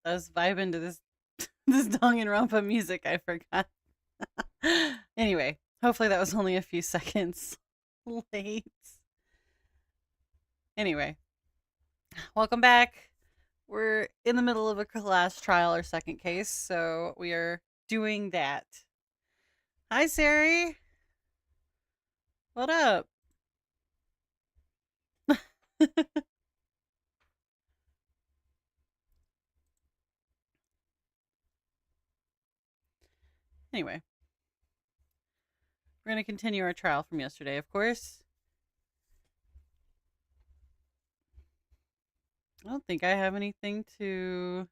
I was vibing to this this Danganronpa music. I forgot. Anyway, hopefully that was only a few seconds late. Anyway, welcome back. We're in the middle of a class trial, our second case, so we are doing that. Hi, Sari. What up? Anyway, we're going to continue our trial from yesterday, of course. I don't think I have anything to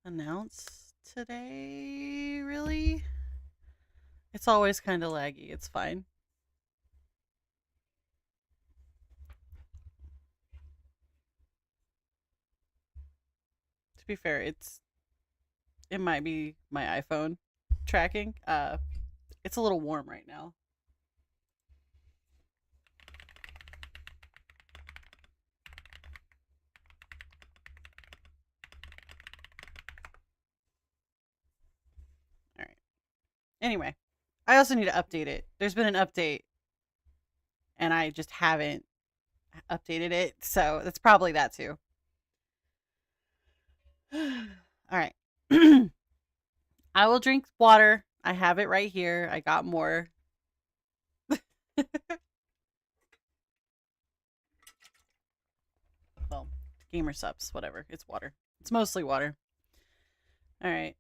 announce today, really. It's always kind of laggy. It's fine. To be fair, it might be my iPhone tracking. It's a little warm right now. All right. Anyway, I also need to update it. There's been an update, and I just haven't updated it, so that's probably that too. All right. I will drink water. I have it right here. I got more. Well, gamer subs, whatever. It's water. It's mostly water. All right.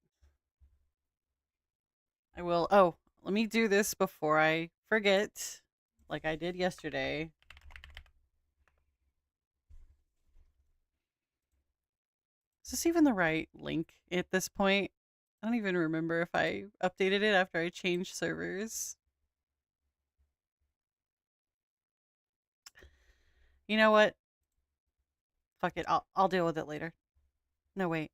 I will. Oh, let me do this before I forget, like I did yesterday. Is this even the right link at this point? I don't even remember if I updated it after I changed servers. You know what? Fuck it. I'll deal with it later. No, wait.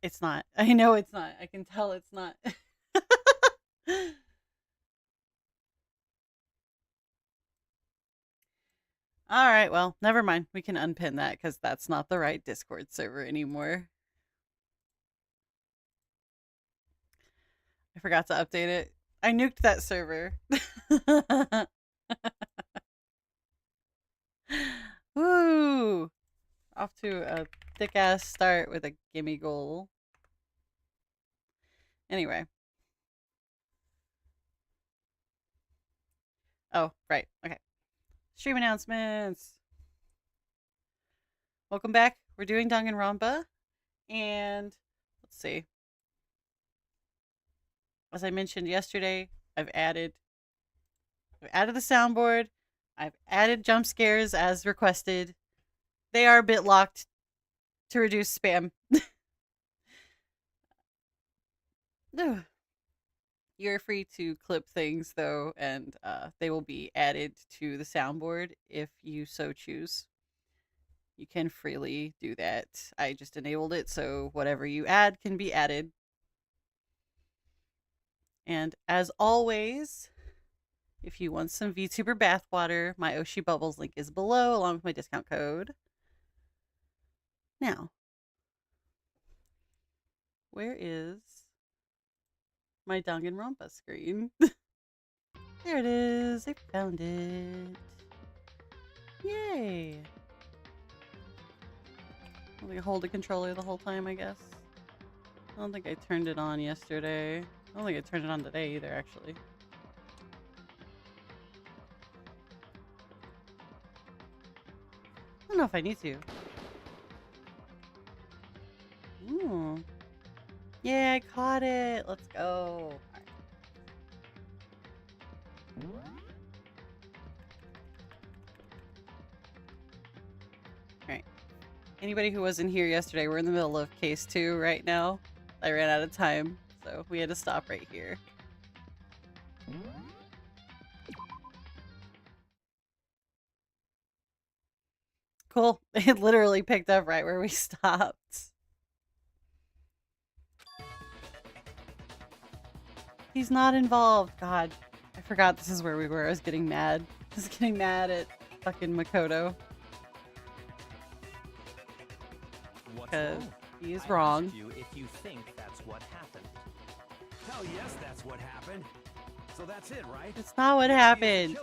It's not. I know it's not. I can tell it's not. All right, well, never mind. We can unpin that because that's not the right Discord server anymore. I forgot to update it. I nuked that server. Woo! Off to a thick ass start with a gimme goal. Anyway. Oh, right. Okay. Stream announcements. Welcome back. We're doing Danganronpa. And let's see. As I mentioned yesterday, I've added the soundboard. I've added jump scares as requested. They are a bit locked to reduce spam. You're free to clip things though, and they will be added to the soundboard if you so choose. You can freely do that. I just enabled it so whatever you add can be added. And as always, if you want some VTuber bathwater, my Oshi Bubbles link is below along with my discount code. Now, where is my Danganronpa screen? There it is. I found it. Yay. I'm gonna hold the controller the whole time, I guess. I don't think I turned it on yesterday. I don't think I turned it on today either, actually. I don't know if I need to. Ooh. Yeah, I caught it. Let's go. Alright. Anybody who wasn't here yesterday, we're in the middle of case 2 right now. I ran out of time, so we had to stop right here. Cool. It literally picked up right where we stopped. He's not involved. God, I forgot this is where we were. I was getting mad. I was getting mad at fucking Makoto. because he is I wrong. asked you if you think that's what happened. Hell yes, that's what happened. So that's it, right? It's not what happened.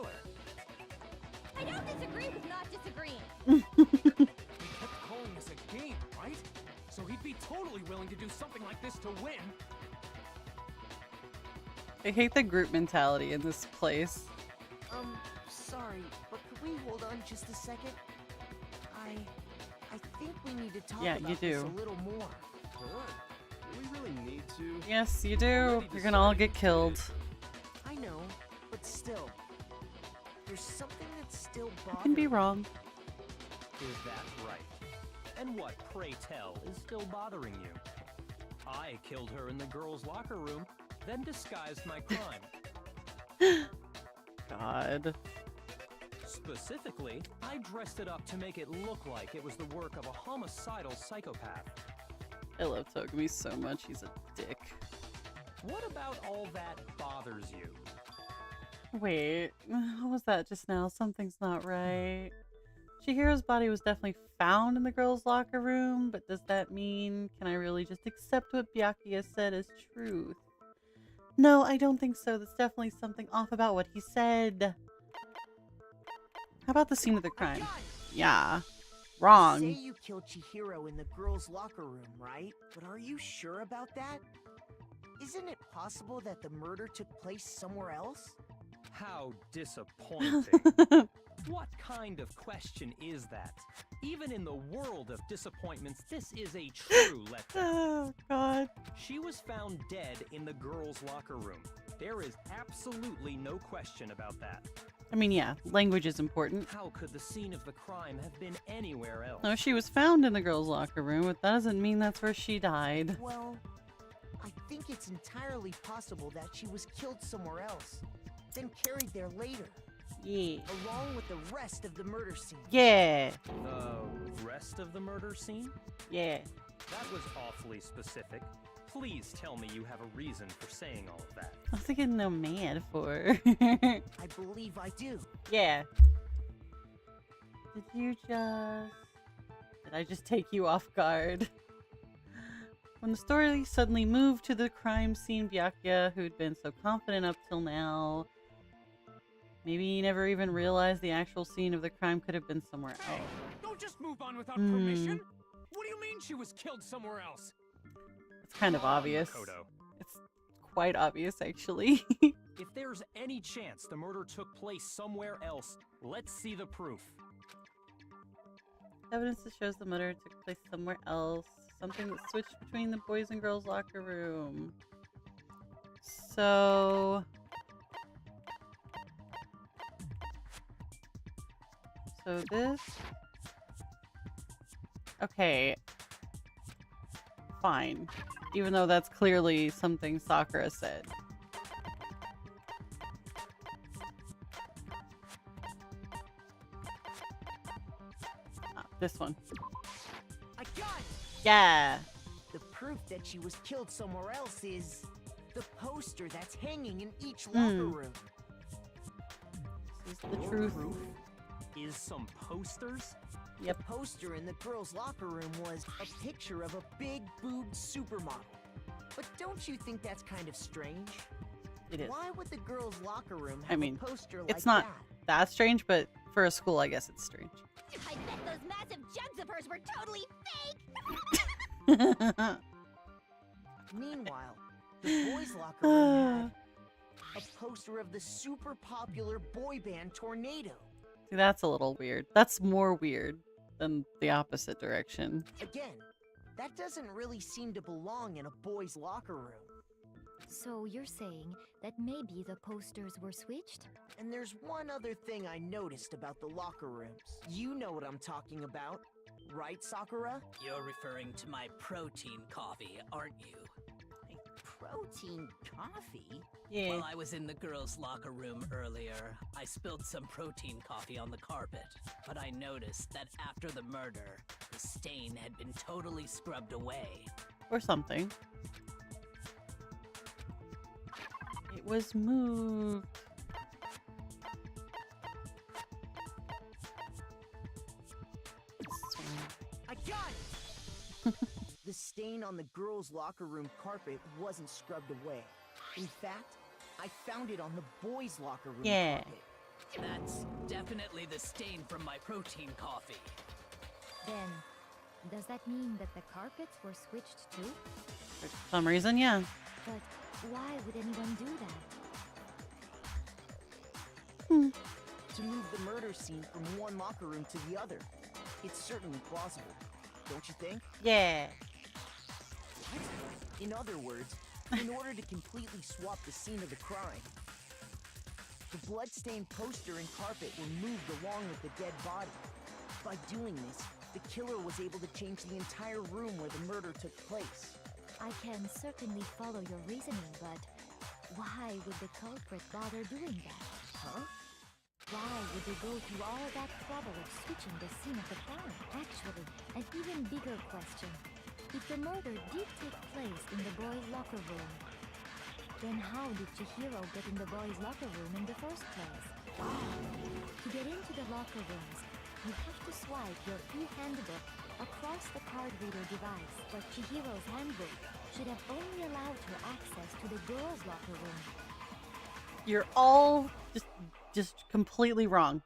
I don't disagree with not disagreeing. He kept calling this a game, right? So he'd be totally willing to do something like this to win. I hate the group mentality in this place. Sorry, but could we hold on just a second? I think we need to talk about this a little more. Do we really need to? Yes, you do. You're gonna all get killed. I know, but still, there's something that's still You bothering can be wrong. Is that right? And what, pray tell, is still bothering you? I killed her in the girls' locker room, then disguised my crime. God. Specifically, I dressed it up to make it look like it was the work of a homicidal psychopath. I love Togami so much. He's a dick. What about all that bothers you? Wait, what was that just now? Something's not right. Chihiro's body was definitely found in the girls' locker room, but does that mean, can I really just accept what Byakuya said as truth? No, I don't think so. That's definitely something off about what he said. How about the scene of the crime? Yeah. Wrong. Say you killed Chihiro in the girls' locker room, right? But are you sure about that? Isn't it possible that the murder took place somewhere else? How disappointing. What kind of question is that? Even in the world of disappointments, this is a true letdown. Oh, God. She was found dead in the girls' locker room. There is absolutely no question about that. I mean, yeah, language is important. How could the scene of the crime have been anywhere else? No, she was found in the girls' locker room, but that doesn't mean that's where she died. Well, I think it's entirely possible that she was killed somewhere else, then carried there later, Yeah. along with the rest of the murder scene. Yeah. The rest of the murder scene? Yeah. That was awfully specific. Please tell me you have a reason for saying all of that. I was getting no mad for. I believe I do. Yeah. Did I just take you off guard? When the story suddenly moved to the crime scene, Byakuya, who'd been so confident up till now, maybe he never even realized the actual scene of the crime could have been somewhere Hey, else. don't just move on without permission. What do you mean she was killed somewhere else? It's kind of Come on, obvious. Makoto. It's quite obvious, actually. If there's any chance the murder took place somewhere else, let's see the proof. Evidence that shows the murder took place somewhere else. Something that switched between the boys and girls locker room. So this. Okay. Fine. Even though that's clearly something Sakura said. This one. I got it! Yeah. The proof that she was killed somewhere else is the poster that's hanging in each Hmm. locker room. This is the truth. Proof is some posters? Yep. The poster in the girls' locker room was a picture of a big boobed supermodel. But don't you think that's kind of strange? It is. Why would the girls' locker room I have mean, a poster like it's not that? that strange, but for a school, I guess it's strange. I bet those massive jugs of hers were totally fake! Meanwhile, the boys' locker room had a poster of the super popular boy band Tornado. See, that's a little weird. That's more weird than the opposite direction. Again, that doesn't really seem to belong in a boys' locker room. So you're saying that maybe the posters were switched? And there's one other thing I noticed about the locker rooms. You know what I'm talking about, right, Sakura? You're referring to my protein coffee, aren't you? Protein coffee? Yeah. While I was in the girls' locker room earlier, I spilled some protein coffee on the carpet. But I noticed that after the murder, the stain had been totally scrubbed away. Or something. It was moved. I got it! The stain on the girls' locker room carpet wasn't scrubbed away. In fact, I found it on the boys' locker room carpet. That's definitely the stain from my protein coffee. Then, does that mean that the carpets were switched too? For some reason, yeah. But why would anyone do that? To move the murder scene from one locker room to the other. It's certainly plausible, don't you think? Yeah. In other words, in order to completely swap the scene of the crime, the blood-stained poster and carpet were moved along with the dead body. By doing this, the killer was able to change the entire room where the murder took place. I can certainly follow your reasoning, but why would the culprit bother doing that? Huh? Why would they go through all that trouble of switching the scene of the crime? Actually, an even bigger question. If the murder did take place in the boys' locker room, then how did Chihiro get in the boys' locker room in the first place? To get into the locker rooms, you have to swipe your e-handbook across the card reader device, but Chihiro's handbook should have only allowed her access to the girls' locker room. You're all just completely wrong.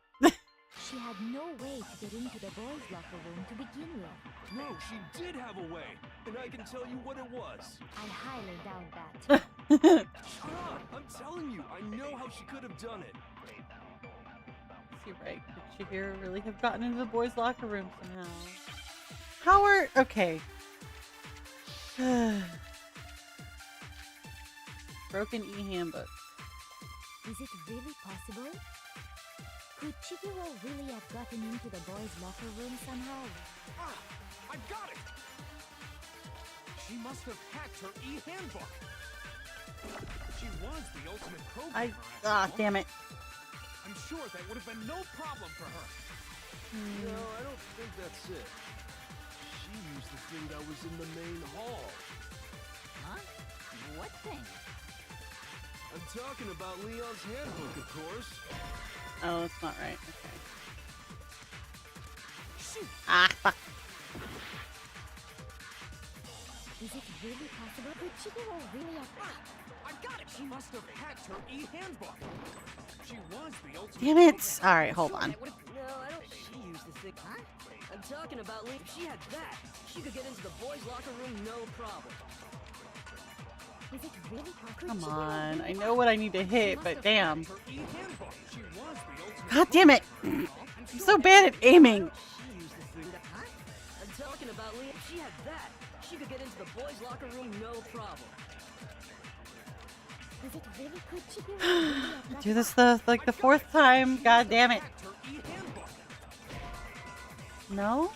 She had no way to get into the boys' locker room to begin with. No, she did have a way, and I can tell you what it was. I highly doubt that. Shut up! I'm telling you, I know how she could have done it. You're right. Could Chihiro really have gotten into the boys' locker room somehow? How are... Okay. Broken e-handbook. Is it really possible? Could Chihiro really have gotten into the boys' locker room somehow? Ah! I got it! She must have hacked her e-handbook. She was the ultimate programmer. Damn it. I'm sure that would have been no problem for her. No, I don't think that's it. She used the thing that was in the main hall. Huh? What thing? I'm talking about Leon's handbook, of course. Oh, that's not right. Okay. Shoot! Fuck. Is it really possible? Could Chihiro really have... I got it! She must have hacked her e-handbook. She was the ultimate Damn it! programmer. Alright, hold on. No, I don't. She used the thing. Huh? I'm talking about Lee. If she had that, she could get into the boys' locker room no problem. Is it really possible? Come on. I know what I need to hit, but damn. Her e-handbook. She was the ultimate God damn it! I'm so bad at aiming. She used the thing. Huh? I'm talking about Lee. If she had that, she could get into the boys' locker room no problem. Is it really? Could Chihiro really have Do this the fourth time. God damn it. hacked her e-handbook. No?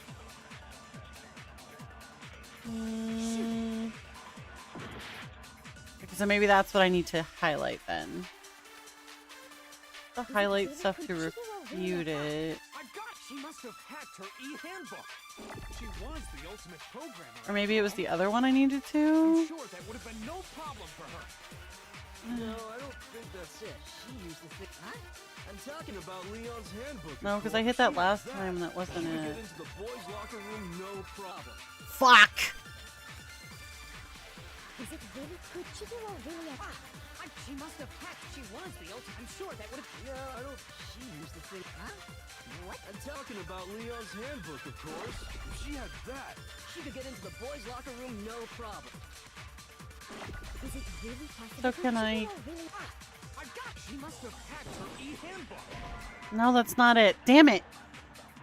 Okay, so maybe that's what I need to highlight then. The highlight stuff to refute it. I got it. She must have hacked her e-handbook. She was the ultimate programmer. Or maybe it was the other one I needed I'm to. sure that would have been no problem for her. No, I don't think that's it. She used the thing. Huh? I'm talking about Leon's handbook. No, of because I course. hit that She last had time and that wasn't She could it. get into the boys' locker room, no problem. Fuck! Is it really? Could Chihiro really have... She must have hacked. She was the ultimate. I'm sure that would have. No, I don't. She used the thing. Huh? What? I'm talking about Leon's handbook, of course. If she had that, She could get into the boys' locker room no problem. Is it really possible? So Could can I- Chihiro really... I got it. She must have hacked her e-handbook. No, that's not it. Damn it.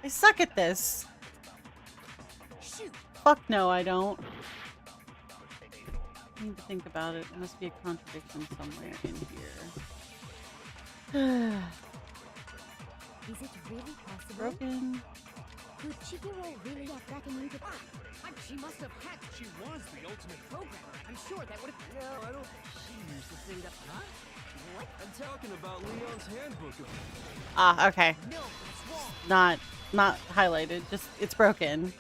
I suck at this. Shoot! Fuck no, I don't. I need to think about it. There must be a contradiction somewhere in here. Is it really possible? Broken. Could Chihiro really have gotten into... She must have hacked. She was the ultimate programmer. I'm sure that would have. no, I don't. She used the thing that. Huh? What? I'm talking about Leon's handbook, of Okay. No, it's wrong. Not highlighted. Just it's broken.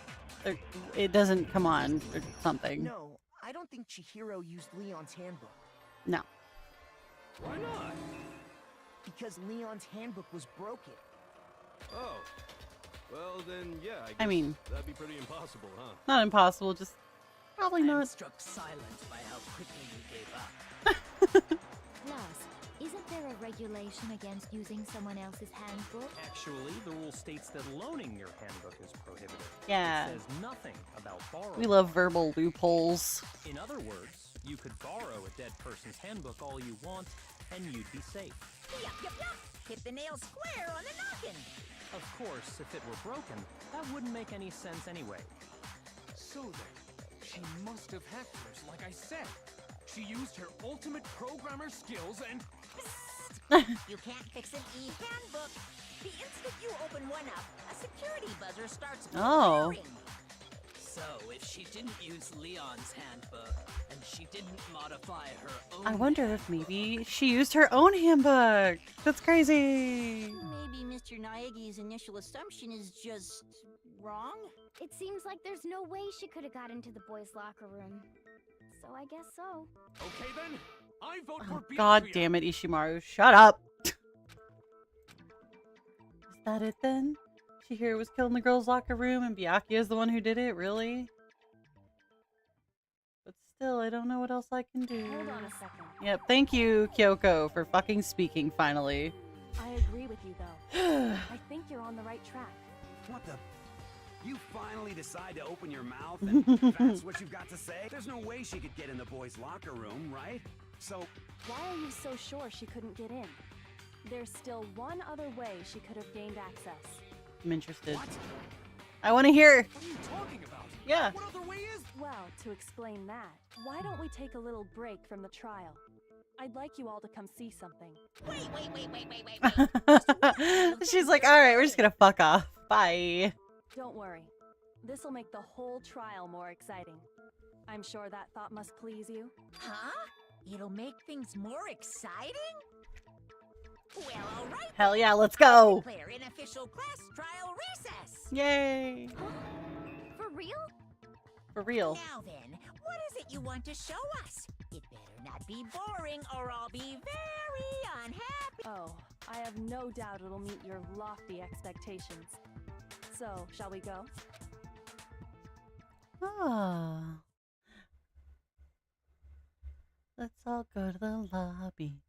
It doesn't come on or something. No, I don't think Chihiro used Leon's handbook. No. Why not? Because Leon's handbook was broken. Oh. Well, then, yeah, I guess I mean, that'd be pretty impossible, huh? not impossible, just probably I'm not. struck silent by how quickly you gave up. Plus, isn't there a regulation against using someone else's handbook? Actually, the rule states that loaning your handbook is prohibited. Yeah. It says nothing about borrowing. We love verbal loopholes. In other words, you could borrow a dead person's handbook all you want, and you'd be safe. Yup, yup, yup. Hit the nail square on the noggin. Of course, if it were broken, that wouldn't make any sense anyway. So then, she must have hacked hers, like I said. She used her ultimate programmer skills and... You can't fix an e-handbook. The instant you open one up, a security buzzer starts Oh. blaring. So, if she didn't use Leon's handbook, and she didn't modify her own I wonder if maybe she used her own handbook. That's crazy. Maybe Mr. Naegi's initial assumption is just wrong? It seems like there's no way she could have got into the boys' locker room. So I guess so. Okay then, I vote Oh, for God Byakuya. damn it, Ishimaru. Shut up. Is that it then? Chihiro was killed in the girls' locker room and Byakuya is the one who did it? Really? But still, I don't know what else I can do. Hold on a second. Yep, thank you, Kyoko, for fucking speaking, finally. I agree with you, though. I think you're on the right track. What the? You finally decide to open your mouth and that's what you've got to say? There's no way she could get in the boys' locker room, right? So, Why are you so sure she couldn't get in? There's still one other way she could have gained access. I'm interested. What? I want to hear. What are you talking about? Yeah. What other way is... Well, to explain that, why don't we take a little break from the trial? I'd like you all to come see something. Wait. She's like, alright, we're just gonna fuck off. Bye. Don't worry. This'll make the whole trial more exciting. I'm sure that thought must please you. Huh? It'll make things more exciting? Well, all right. Hell yeah, let's go. Declare an official class trial recess. Yay. For real? For real. Now then, what is it you want to show us? It better not be boring or I'll be very unhappy. Oh, I have no doubt it'll meet your lofty expectations. So, shall we go? Ah. Let's all go to the lobby.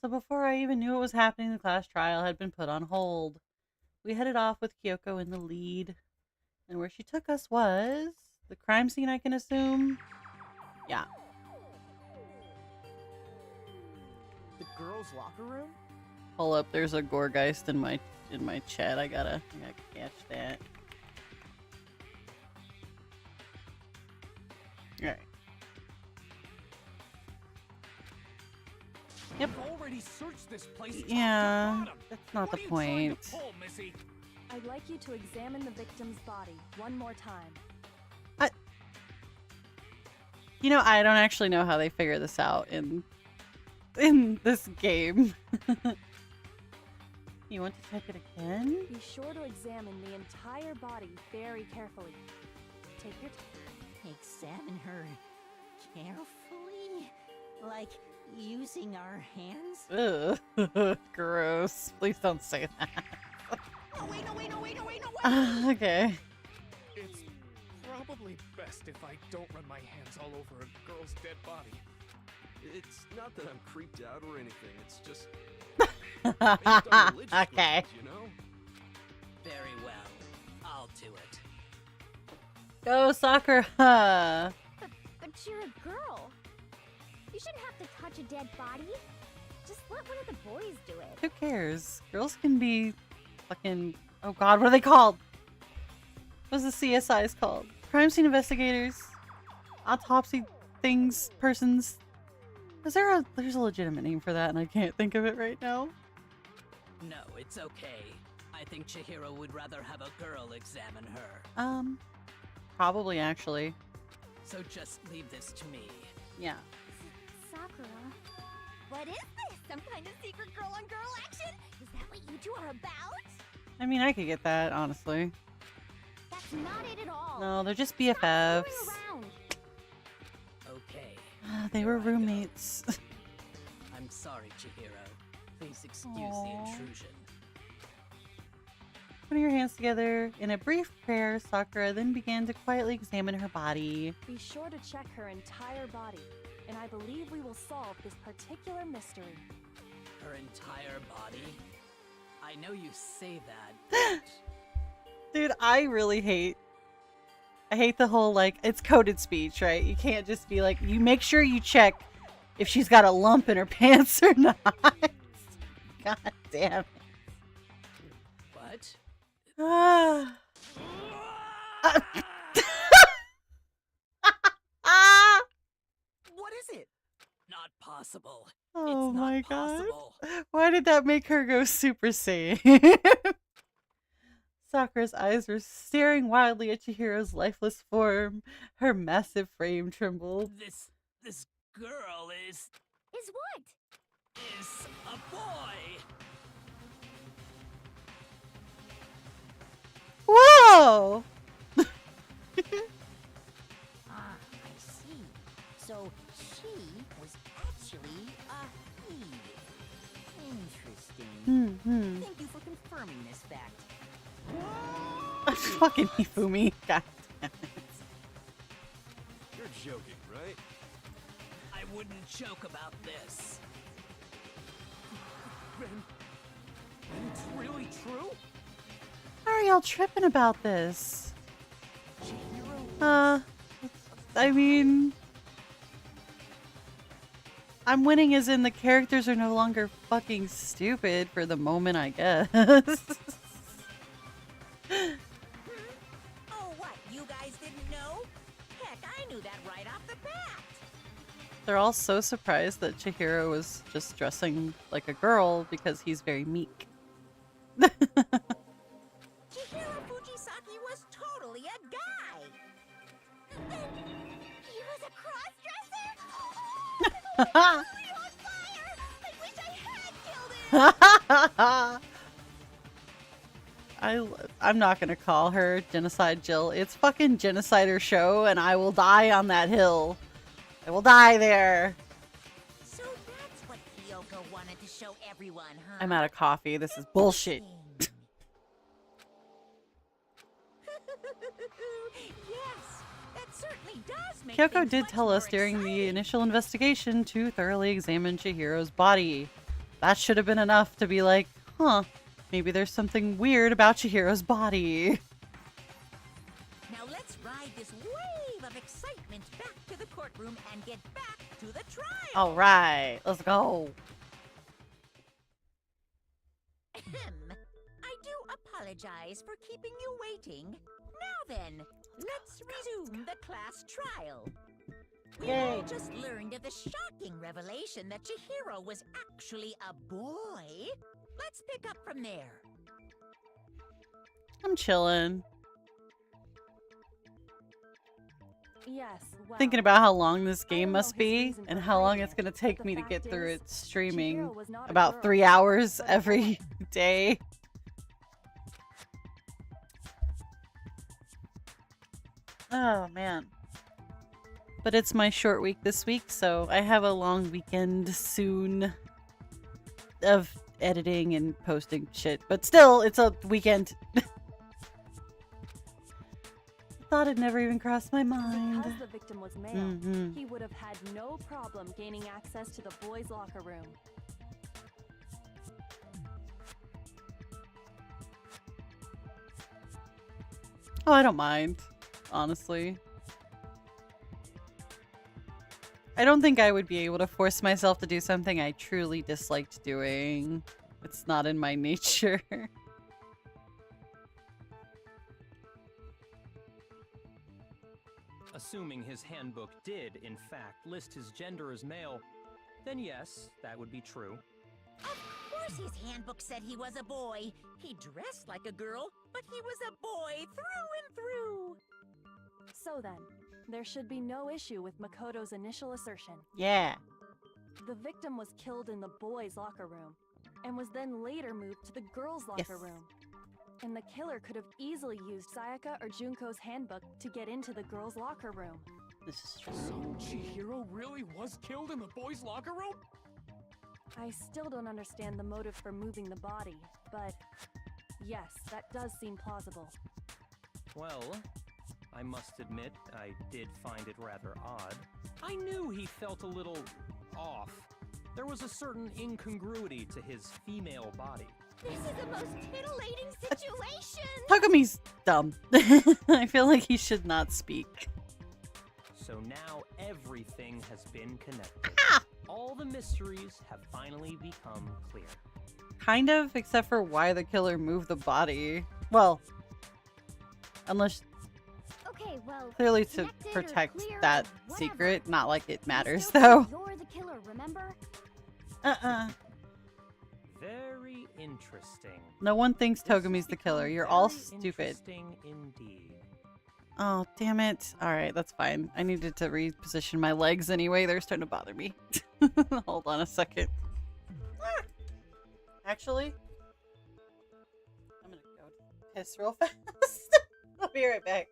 So before I even knew what was happening, the class trial had been put on hold. We headed off with Kyoko in the lead. And where she took us was the crime scene, I can assume. Yeah. The girls' locker room? Hold up, there's a Gorgeist in my chat. I gotta catch that. Alright. Yep. We've already searched this place top to Yeah, bottom. that's not What the are you trying to point. pull, Missy? I'd like you to examine the victim's body one more time. You know, I don't actually know how they figure this out in this game. You want to check it again? Be sure to examine the entire body very carefully. Take your time. Examine her carefully? Like using our hands? Ugh. Gross. Please don't say that. Oh, wait. Okay. It's probably best if I don't run my hands all over a girl's dead body. It's not that I'm creeped out or anything. It's just... Okay. You know? Very well. I'll do it. Go, Sakura. But you're a girl. You shouldn't have to touch a dead body. Just let one of the boys do it. Who cares? Girls can be fucking... Oh god, what are they called? What's the CSIs called? Crime scene investigators? Autopsy things, persons? There's a legitimate name for that and I can't think of it right now. No, it's okay. I think Chihiro would rather have a girl examine her. Probably actually. So just leave this to me. Yeah. Sakura. What is this? Some kind of secret girl-on-girl action? Is that what you two are about? I mean, I could get that, honestly. That's not it at all. No, they're just Stop BFFs. screwing around. Okay. They were Here I go. roommates. I'm sorry, Chihiro. Please excuse Aw. the intrusion. putting her hands together. In a brief prayer, Sakura then began to quietly examine her body. Be sure to check her entire body, and I believe we will solve this particular mystery. Her entire body? I know you say that, Dude, I hate the whole, like, it's coded speech, right? You can't just be like, you make sure you check if she's got a lump in her pants or not. God damn it. What? What is it? Not possible. Oh it's my not possible. god. Why did that make her go Super Saiyan? Sakura's eyes were staring wildly at Chihiro's lifeless form. Her massive frame trembled. This girl is what? is a boy. Whoa! Ah, I see. So she was actually a he. Interesting. Thank you for confirming this fact. Fucking Hifumi. God damn it. You're joking, right? I wouldn't joke about this. Ben, it's really true? How are y'all tripping about this? Chihiro? I mean, I'm winning as in the characters are no longer fucking stupid for the moment, I guess. Oh, what? You guys didn't know? Heck, I knew that right off the bat. They're all so surprised that Chihiro was just dressing like a girl because he's very meek. Chihiro Fujisaki was totally a guy. He was a cross-dresser? Totally on fire! I wish I had killed him! I'm not gonna call her Genocide Jill. It's fucking Genocider Show, and I will die on that hill. I will die there. So that's what Kyoko wanted to show everyone, huh? I'm out of coffee. This is bullshit. Yes, that certainly does make Kyoko things did much tell more us during the exciting. initial investigation to thoroughly examine Chihiro's body. That should have been enough to be like, huh, maybe there's something weird about Chihiro's body. Now let's ride this wave of excitement back to the courtroom and get back to the trial. All right, let's go. I do apologize for keeping you waiting. Now then, let's resume the class trial. We all just learned of the shocking revelation that Chihiro was actually a boy. Let's pick up from there. I'm chilling. Yes, well, Thinking about how long this game don't know must his be reason and for how long hiding it's it, going to but take the me to fact get through is, it streaming. Chihiro was not a About girl, 3 hours but a every boy. day. Oh, man. But it's my short week this week, so I have a long weekend soon of editing and posting shit. But still, it's a weekend. Thought it never even crossed my mind. Because the victim was male, Mhm. he would have had no problem gaining access to the boys' locker room. Oh, I don't mind, honestly. I don't think I would be able to force myself to do something I truly disliked doing. It's not in my nature. Assuming his handbook did, in fact, list his gender as male, then yes, that would be true. Of course his handbook said he was a boy. He dressed like a girl, but he was a boy through and through. So then, there should be no issue with Makoto's initial assertion. Yeah. The victim was killed in the boys' locker room, and was then later moved to the girls' locker room. And the killer could have easily used Sayaka or Junko's handbook to get into the girls' locker room. This is true. So Chihiro really was killed in the boys' locker room? I still don't understand the motive for moving the body, but yes, that does seem plausible. Well, I must admit, I did find it rather odd. I knew he felt a little off. There was a certain incongruity to his female body. This is the most titillating situation! Togumi's dumb. I feel like he should not speak. So now everything has been connected. Ah! All the mysteries have finally become clear. Kind of, except for why the killer moved the body. Well, unless Okay, well, clearly to connected or protect clear or that whatever. secret. Not like it You matters, still though. think You're the killer, remember? Very interesting. No one thinks This Togumi's has the killer. become You're all very stupid. Interesting indeed. Oh, damn it. Alright, that's fine. I needed to reposition my legs anyway. They're starting to bother me. Hold on a second. Actually, I'm gonna go piss real fast. I'll be right back.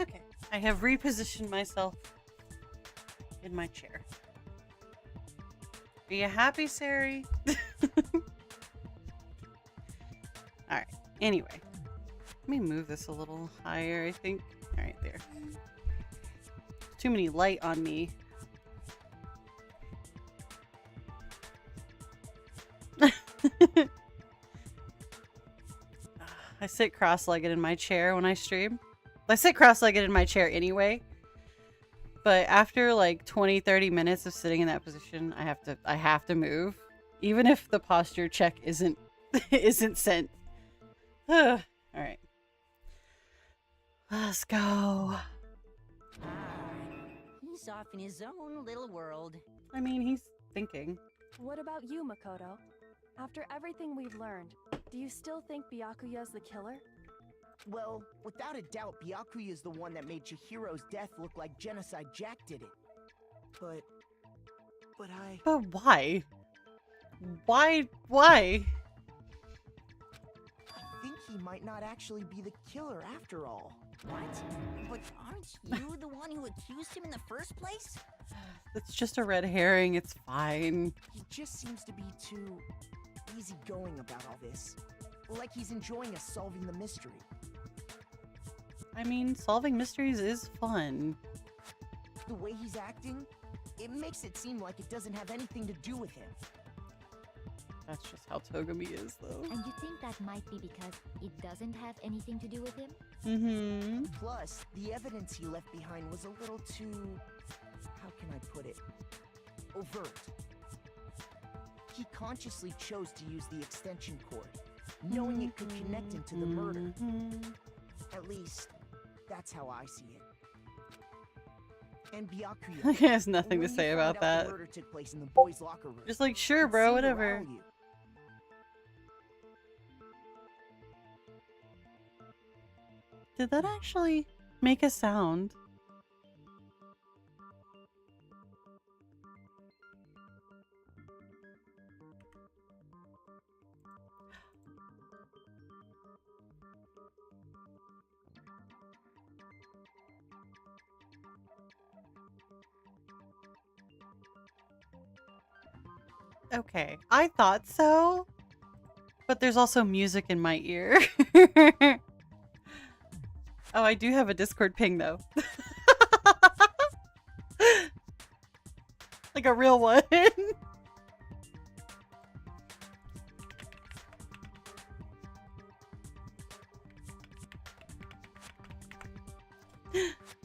Okay, I have repositioned myself in my chair. Are you happy, Sari? Alright, anyway. Let me move this a little higher, I think. Alright, there. Too many light on me. I sit cross-legged in my chair when I stream. I sit cross-legged in my chair anyway, but after like 20-30 minutes of sitting in that position, I have to move, even if the posture check isn't sent. All right, let's go. He's off in his own little world. I mean, he's thinking. What about you, Makoto? After everything we've learned, do you still think Byakuya's the killer? Well, without a doubt, Byakuya is the one that made Chihiro's death look like Genocide Jack did it. But But why? Why? I think he might not actually be the killer after all. What? But aren't you the one who accused him in the first place? It's just a red herring. It's fine. He just seems to be too easygoing about all this. Like he's enjoying us solving the mystery. I mean, solving mysteries is fun. The way he's acting, it makes it seem like it doesn't have anything to do with him. That's just how Togumi is, though. And you think that might be because it doesn't have anything to do with him? Mm-hmm. Plus, the evidence he left behind was a little too... how can I put it? Overt. He consciously chose to use the extension cord, knowing it could connect him to the murder. At least, that's how I see it. And Byakuya... He has nothing to when say you about found out that. the murder took place in the boys' locker room, Just like, sure, it bro, seemed to whatever. rile you. Did that actually make a sound? Okay, I thought so, but there's also music in my ear. Oh, I do have a Discord ping though. Like a real one.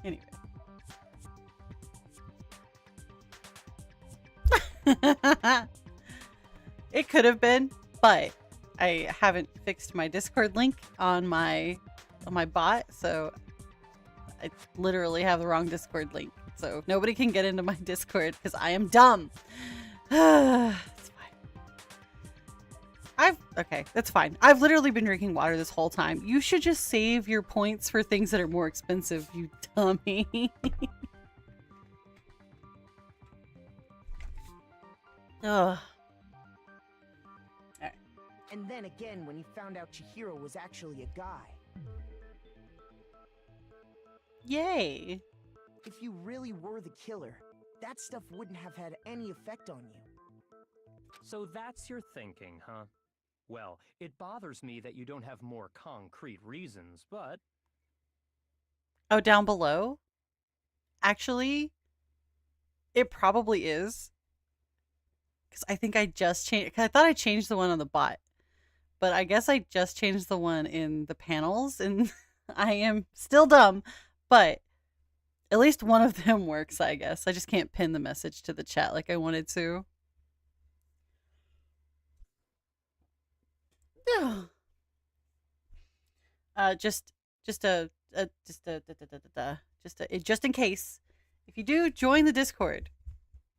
Anyway. It could have been, but I haven't fixed my Discord link on my bot, so I literally have the wrong Discord link. So nobody can get into my Discord because I am dumb. It's fine. Okay, that's fine. I've literally been drinking water this whole time. You should just save your points for things that are more expensive, you dummy. Ugh. Alright. And then again when he found out Chihiro was actually a guy. Yay. If you really were the killer, that stuff wouldn't have had any effect on you. So that's your thinking, huh? Well, it bothers me that you don't have more concrete reasons, but... Oh, down below? Actually, it probably is. Because I think I just changed... I thought I changed the one on the bot. But I guess I just changed the one in the panels. And I am still dumb. But at least one of them works, I guess. I just can't pin the message to the chat like I wanted to. Just in case, if you do join the Discord,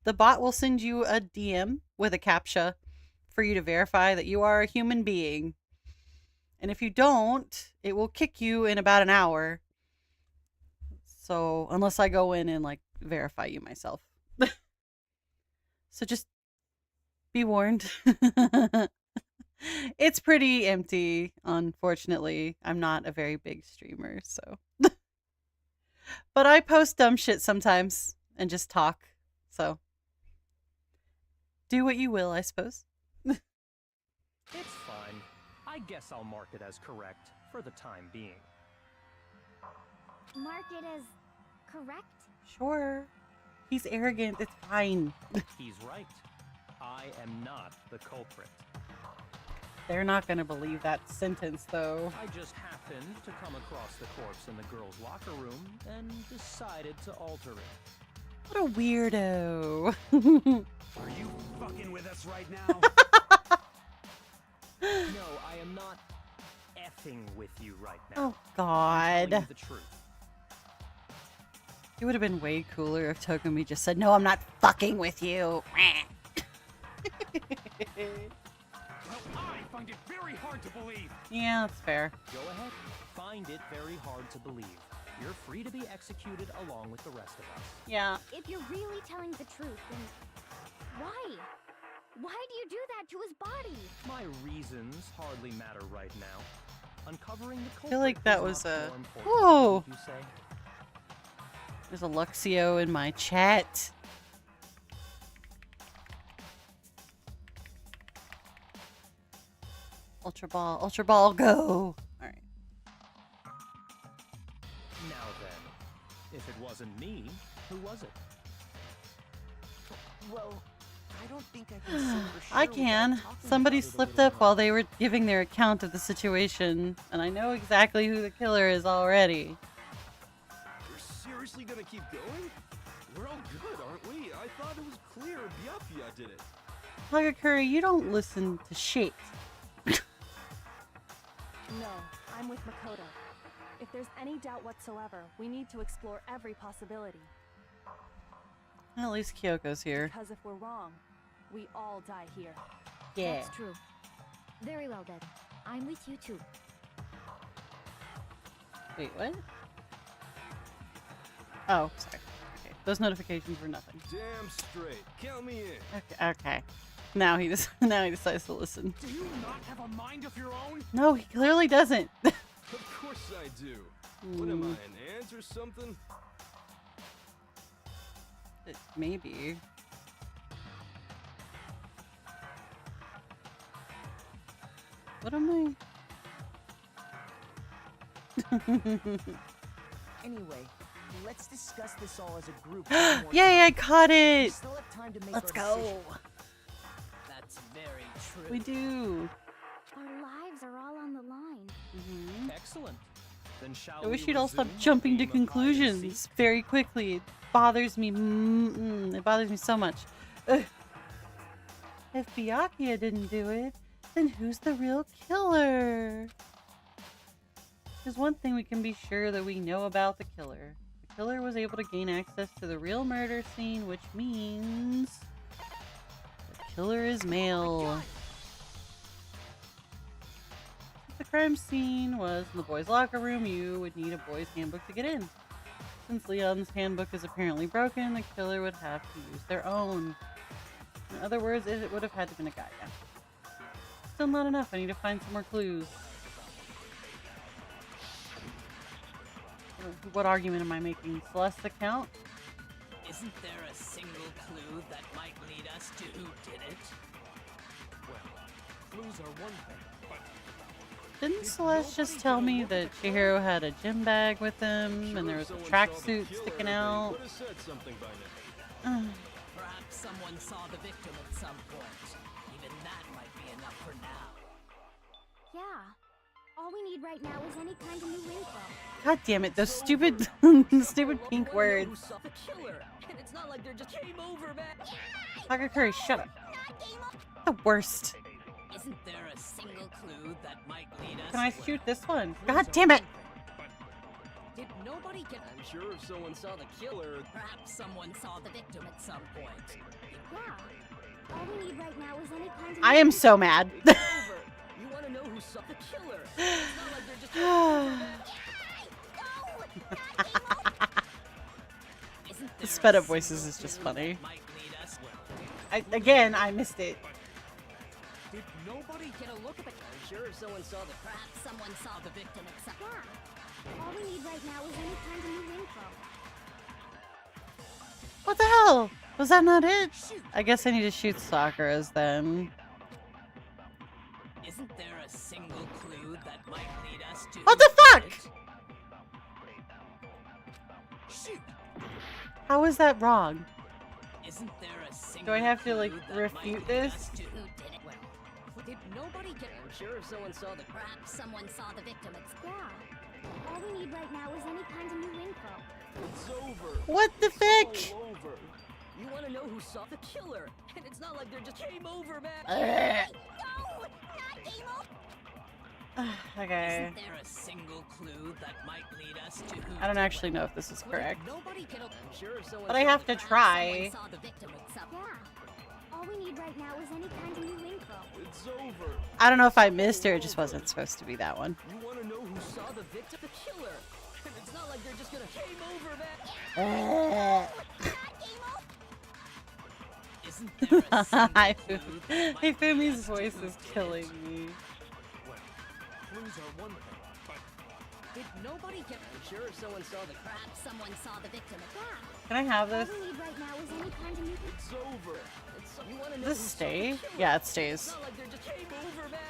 the bot will send you a DM with a CAPTCHA for you to verify that you are a human being. And if you don't, it will kick you in about an hour. So unless I go in and like verify you myself. So just be warned. It's pretty empty, unfortunately. I'm not a very big streamer, so. But I post dumb shit sometimes and just talk, so. Do what you will, I suppose. It's fine. I guess I'll mark it as correct for the time being. Mark it as correct? Sure. He's arrogant. It's fine. He's right. I am not the culprit. They're not going to believe that sentence, though. I just happened to come across the corpse in the girls' locker room and decided to alter it. What a weirdo. Are you fucking with us right now? No, I am not effing with you right now. Oh, God. I'm telling you the truth. It would have been way cooler if Tokumi just said, "No, I'm not fucking with you." Well, I find it very hard to believe. Yeah, that's fair. Go ahead. Find it very hard to believe. You're free to be executed along with the rest of us. Yeah. If you're really telling the truth, then why? Why do you do that to his body? My reasons hardly matter right now. Uncovering the culprit I feel like that is was not a... more important, Whoa! wouldn't you say? There's a Luxio in my chat. Ultra Ball, go! Alright. Now then, if it wasn't me, who was it? Well, I don't think I can say for sure. I can. Somebody slipped up while they were giving their account of the situation, and I know exactly who the killer is already. You're seriously gonna keep going? We're all good, aren't we? I thought it was clear Byafia did it. Hagakuri, you don't listen to shit. No, I'm with Makoto. If there's any doubt whatsoever, we need to explore every possibility. At least Kyoko's here. Because if we're wrong, we all die here. Yeah. That's true. Very well then. I'm with you too. Wait, what? Oh, sorry. Okay, those notifications were nothing. Damn straight. Count me in. Okay, okay. Now he decides to listen. Do you not have a mind of your own? No, he clearly doesn't. Of course I do. What am I, an ant or something? Maybe. What am I? Anyway, let's discuss this all as a group. Yay, I caught We it! still have time to make Let's our go. decision. That's very true. We do. Our lives are all on the line. Excellent. Then shall I wish we you'd all stop resume our jumping to game of hide and conclusions seek? very quickly. It bothers me. It bothers me so much. Ugh. If Byakuya didn't do it, then who's the real killer? There's one thing we can be sure that we know about the killer. The killer was able to gain access to the real murder scene, which means the killer is male. If the crime scene was in the boys' locker room, you would need a boys' handbook to get in. Since Leon's handbook is apparently broken, the killer would have to use their own. In other words, it would have had to have been a guy, yeah. Still not enough. I need to find some more clues. What argument am I making? Celeste's account? Isn't there a single clue that might lead us to who did it? Well, clues are one thing, but Didn't Celeste just tell me that Chihiro had a gym bag with him and there was a tracksuit sticking out? Would have said something by now. Perhaps someone saw the victim at some point. Even that might be enough for now. Yeah. All we need right now is any kind of new info. God damn it, those stupid, stupid pink words. The killer, and it's not like they're just game over, man. Tucker Curry, shut up. The worst. Isn't there a single clue that might lead us? Can I shoot this one? God damn it! Did nobody get? I'm sure if someone saw the killer, Perhaps someone saw the victim at some point. Yeah. All we need right now is any kind of I am so mad. It's over. You want to know who saw the killer? It's not like they're just game over, man. The sped up voices is just funny. Again, I missed it. Did nobody get a look at the? I'm sure if someone saw the. Perhaps someone saw the victim at some point. Yeah. All we need right now is any kind of new info. What the hell? Was that not it? I guess I need to shoot Sakura's then. Isn't there a single clue that might lead us to? What the fuck? Shoot! How is that wrong? Isn't there a single Do I have to, like, clue that refute might lead this? us to who did it? Well, Did nobody get? I'm sure if someone saw the. perhaps someone saw the victim at some Yeah. All we need right now is any kind of new info. it's over. What the It's fuck? all over. You want to know who saw the killer? And it's not like they're just game over, man. Okay. Isn't there a single clue that might lead us to who I don't did actually it? know if this is correct. Nobody get. I'm sure if someone. But I saw have the- to Perhaps try. someone saw the victim at some Yeah. All we need right now is any kind of new info. It's over. I don't know if I missed it or it just wasn't supposed to be that one. You want to know who saw the victim? The killer. And it's not like they're just gonna game over, man. Isn't there a single Hi, clue Fumi. that Hey, might lead Fumi's us to voice who is did it? killing me. well, clues are one thing, but Did nobody get? I'm sure if someone saw the. Perhaps someone saw the victim at Yeah. Can I have All this? we need right now is any kind of new. It's over. It's, you want to know Does who this saw the stay? killer? Yeah, it It's stays. not like they're just game over, man.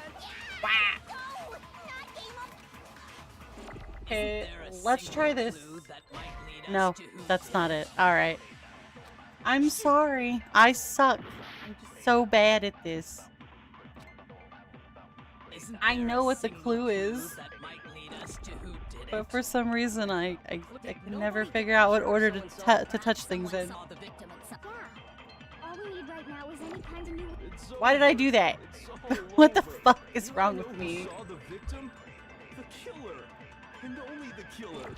Okay, Isn't there a let's single try this. clue that might lead us No, to who that's did not it? it. Alright. I'm sorry. I suck. I'm just so bad at this. Isn't I there know a what the single clue is. that might lead us to who did But it? for some reason, I can never figure out what order to touch things in. Saw the victim at some Yeah. All we need right now is any kind of new. It's Why did I do that? It's all What the over. fuck is You wrong wanna with know who me? saw the victim? The killer. And only the killer. And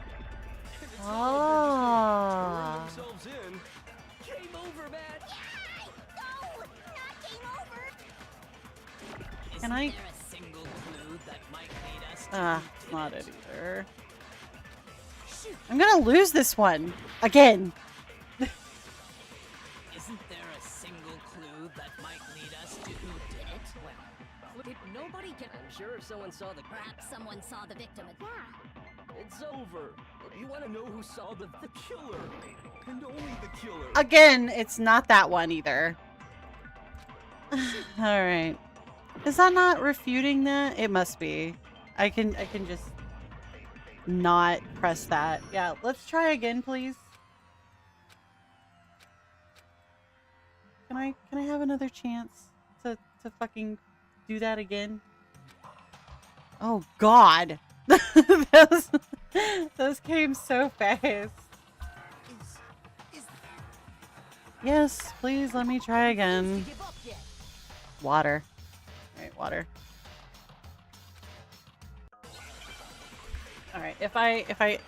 it's Ah. not like they're just gonna turn themselves in. Game over, man. Isn't Can I- there a single clue that might lead us to Ah, who it's did not it? it either. I'm gonna lose this one. Again. Isn't there a single clue that might lead us to who did it? Well, Did nobody get? I'm sure if someone saw the. perhaps someone saw the victim at Yeah. It's over. You want to know who saw the killer? And only the killer. Again, it's not that one either. Alright. Is that not refuting that? It must be. I can just not press that. Yeah, let's try again, please. Can I have another chance to fucking do that again? Oh god. those came so fast. Yes, please let me try again. Give up yet? Water. Alright, water. I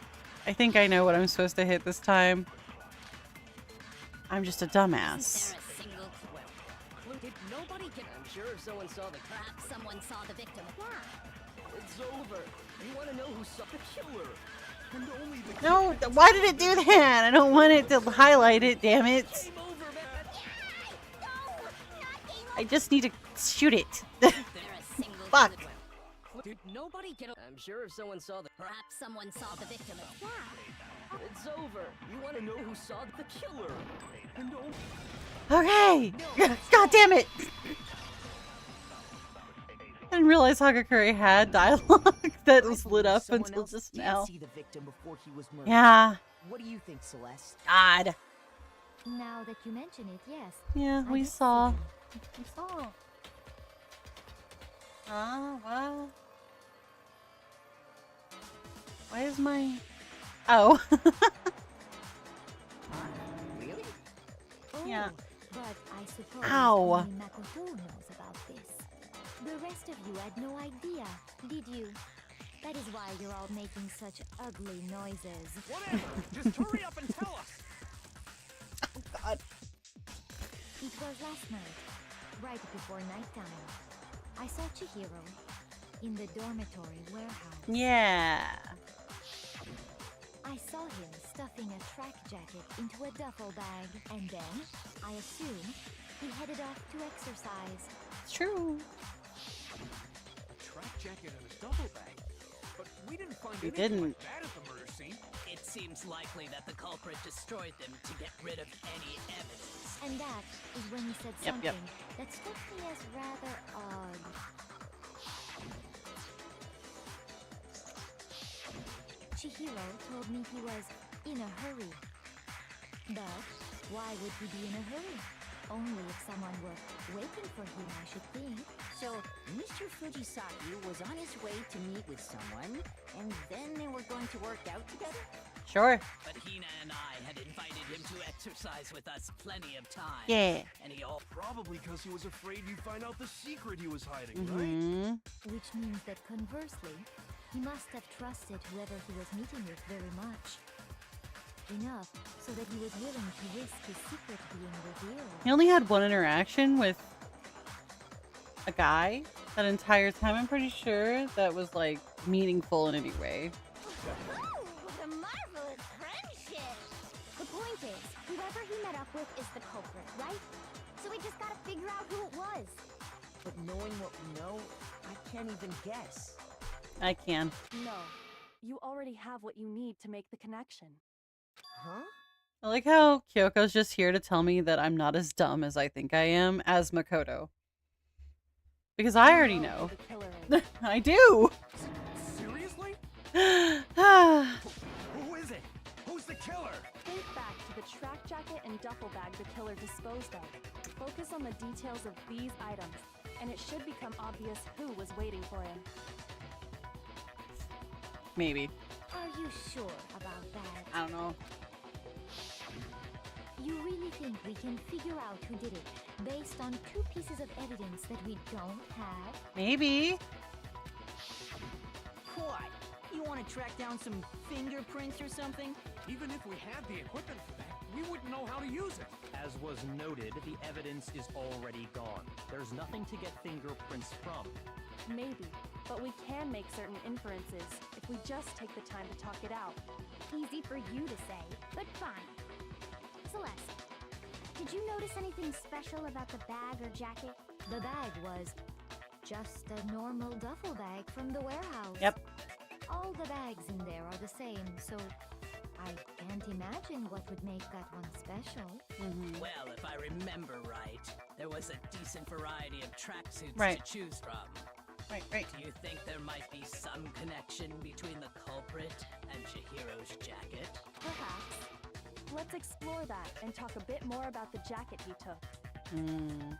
think I know what I'm supposed to hit this time. I'm just a dumbass. Did nobody get? I'm sure if someone saw the Perhaps someone saw the victim. It's over. You want to know who saw the killer? And only the No, why did it do that? I don't want it to highlight it, damn it. Game over, man. I just need to shoot it. They're a single Fuck. Did nobody get? I'm sure if someone saw the. Perhaps someone saw the victim. It's over. You want to know who saw the killer? and only Okay. God damn it. I didn't realize Hagakure had dialogue that was lit up Someone until else just did now. see the victim before he was murdered. Yeah. What do you think, Celeste? God. Now that you mention it, yes. Yeah, I we did see saw. them. We saw. Well. Why is my... Oh. Really? Yeah. But I suppose Ow. only Makoto knows about this. The rest of you had no idea, did you? That is why you're all making such ugly noises. Whatever. Just hurry up and tell us. Oh, God. It was last night, right before nighttime. I saw Chihiro in the dormitory warehouse. Yeah. I saw him stuffing a track jacket into a duffel bag, and then, I assume, he headed off to exercise. It's true. A track jacket and a duffel bag. But we didn't find We anything didn't. like that at the murder scene. It seems likely that the culprit destroyed them to get rid of any evidence. And that is when he said Yep, something yep. that struck me as rather odd. Chihiro told me he was in a hurry. But why would he be in a hurry? Only if someone were waiting for him, I should think. So, Mr. Fujisaki was on his way to meet with someone, and then they were going to work out together? Sure. But Hina and I had invited him to exercise with us plenty of time. Yeah. And he all probably because he was afraid you'd find out the secret he was hiding, right? Mm-hmm. Which means that conversely, he must have trusted whoever he was meeting with very much. Enough so that he was willing to risk his secret being revealed. He only had one interaction with a guy that entire time, I'm pretty sure, that was like meaningful in any way. Oh, what a marvelous friendship! The point is, whoever he met up with is the culprit, right? So we just gotta figure out who it was. But knowing what we know, I can't even guess. I can. No. You already have what you need to make the connection. Huh? I like how Kyoko's just here to tell me that I'm not as dumb as I think I am as Makoto. Because I already know. The killer is. I do! Seriously? Who is it? Who's the killer? Think back to the track jacket and duffel bag the killer disposed of. Focus on the details of these items, and it should become obvious who was waiting for him. Maybe. Are you sure about that? I don't know. You really think we can figure out who did it based on two pieces of evidence that we don't have? Maybe. What? You want to track down some fingerprints or something? Even if we had the equipment for that, we wouldn't know how to use it. As was noted, the evidence is already gone. There's nothing to get fingerprints from. Maybe, but we can make certain inferences if we just take the time to talk it out. Easy for you to say, but fine. Celeste, did you notice anything special about the bag or jacket? The bag was just a normal duffel bag from the warehouse. Yep. All the bags in there are the same, so I can't imagine what would make that one special. Mm-hmm. Well, if I remember right, there was a decent variety of tracksuits Right. to choose from. Right. Do you think there might be some connection between the culprit and Chihiro's jacket? Perhaps. Let's explore that and talk a bit more about the jacket he took. Mm.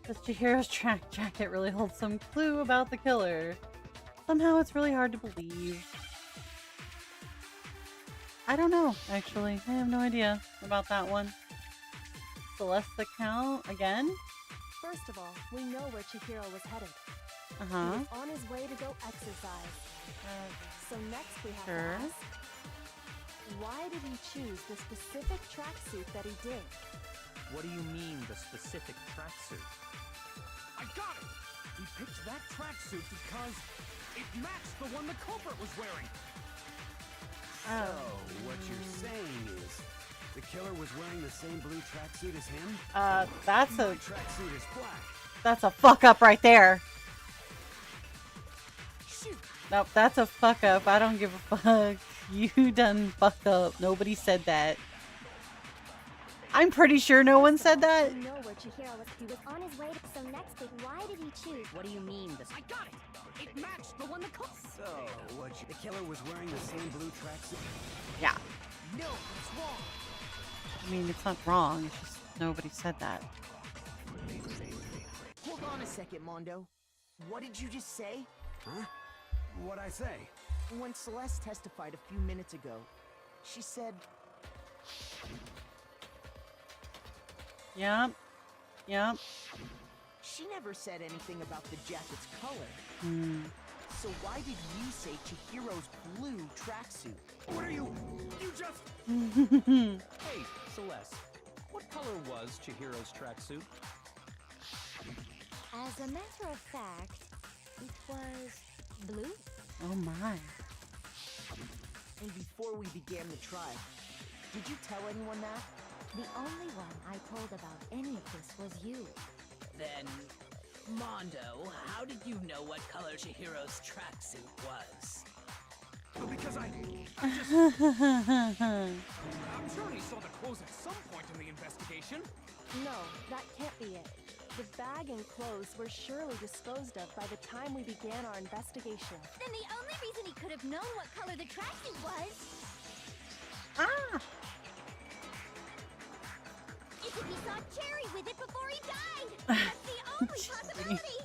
Does Chihiro's track jacket really hold some clue about the killer? Somehow it's really hard to believe. I don't know, actually. I have no idea about that one. Celeste account again? First of all, we know where Chihiro was headed. He was on his way to go exercise. So next we have to ask, why did he choose the specific tracksuit that he did? What do you mean, the specific tracksuit? I got it! He picked that tracksuit because it matched the one the culprit was wearing. So, what you're saying is, the killer was wearing the same blue tracksuit as him? That's My a tracksuit is black. that's a fuck up right there. Shoot! Nope, that's a fuck up. I don't give a fuck. You done fucked up. Nobody said that. I'm pretty sure no one said that. You know where Chihiro was. He was on his way to. So next week, why did he choose? What do you mean, the I got it! It matched the one the culprit. So, the killer was wearing the same blue tracksuit? Yeah. No, it's wrong. I mean, it's not wrong. It's just nobody said that. Hold on a second, Mondo. What did you just say? Huh? What'd I say? When Celeste testified a few minutes ago, she said, Yep. Yep. she never said anything about the jacket's color. Hmm. So why did you say Chihiro's blue tracksuit? What are you? You just... Hey, Celeste, what color was Chihiro's tracksuit? As a matter of fact, it was blue. Oh my. And before we began the trial, did you tell anyone that? The only one I told about any of this was you. Then, Mondo, how did you know what color Chihiro's tracksuit was? Well, because I'm sure he saw the clothes at some point in the investigation. No, that can't be it. The bag and clothes were surely disposed of by the time we began our investigation. Then the only reason he could have known what color the tracksuit was is if he saw Cherry with it before he died. That's the only possibility.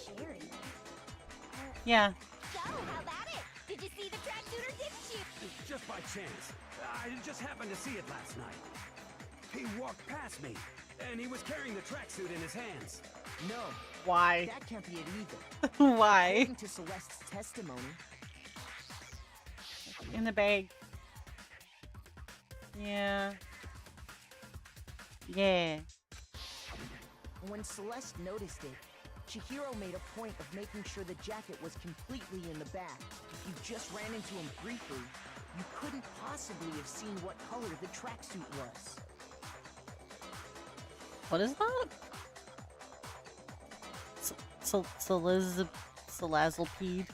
Cherry? Yeah. So, how about it? Did you see the tracksuit or didn't you? Just by chance. I just happened to see it last night. He walked past me, and he was carrying the tracksuit in his hands. No, Why? that can't be it either. Why? According to Celeste's testimony, In the bag. Yeah. Yeah. when Celeste noticed it, Chihiro made a point of making sure the jacket was completely in the bag. If you just ran into him briefly, you couldn't possibly have seen what color the tracksuit was. What is that? Salazalpede.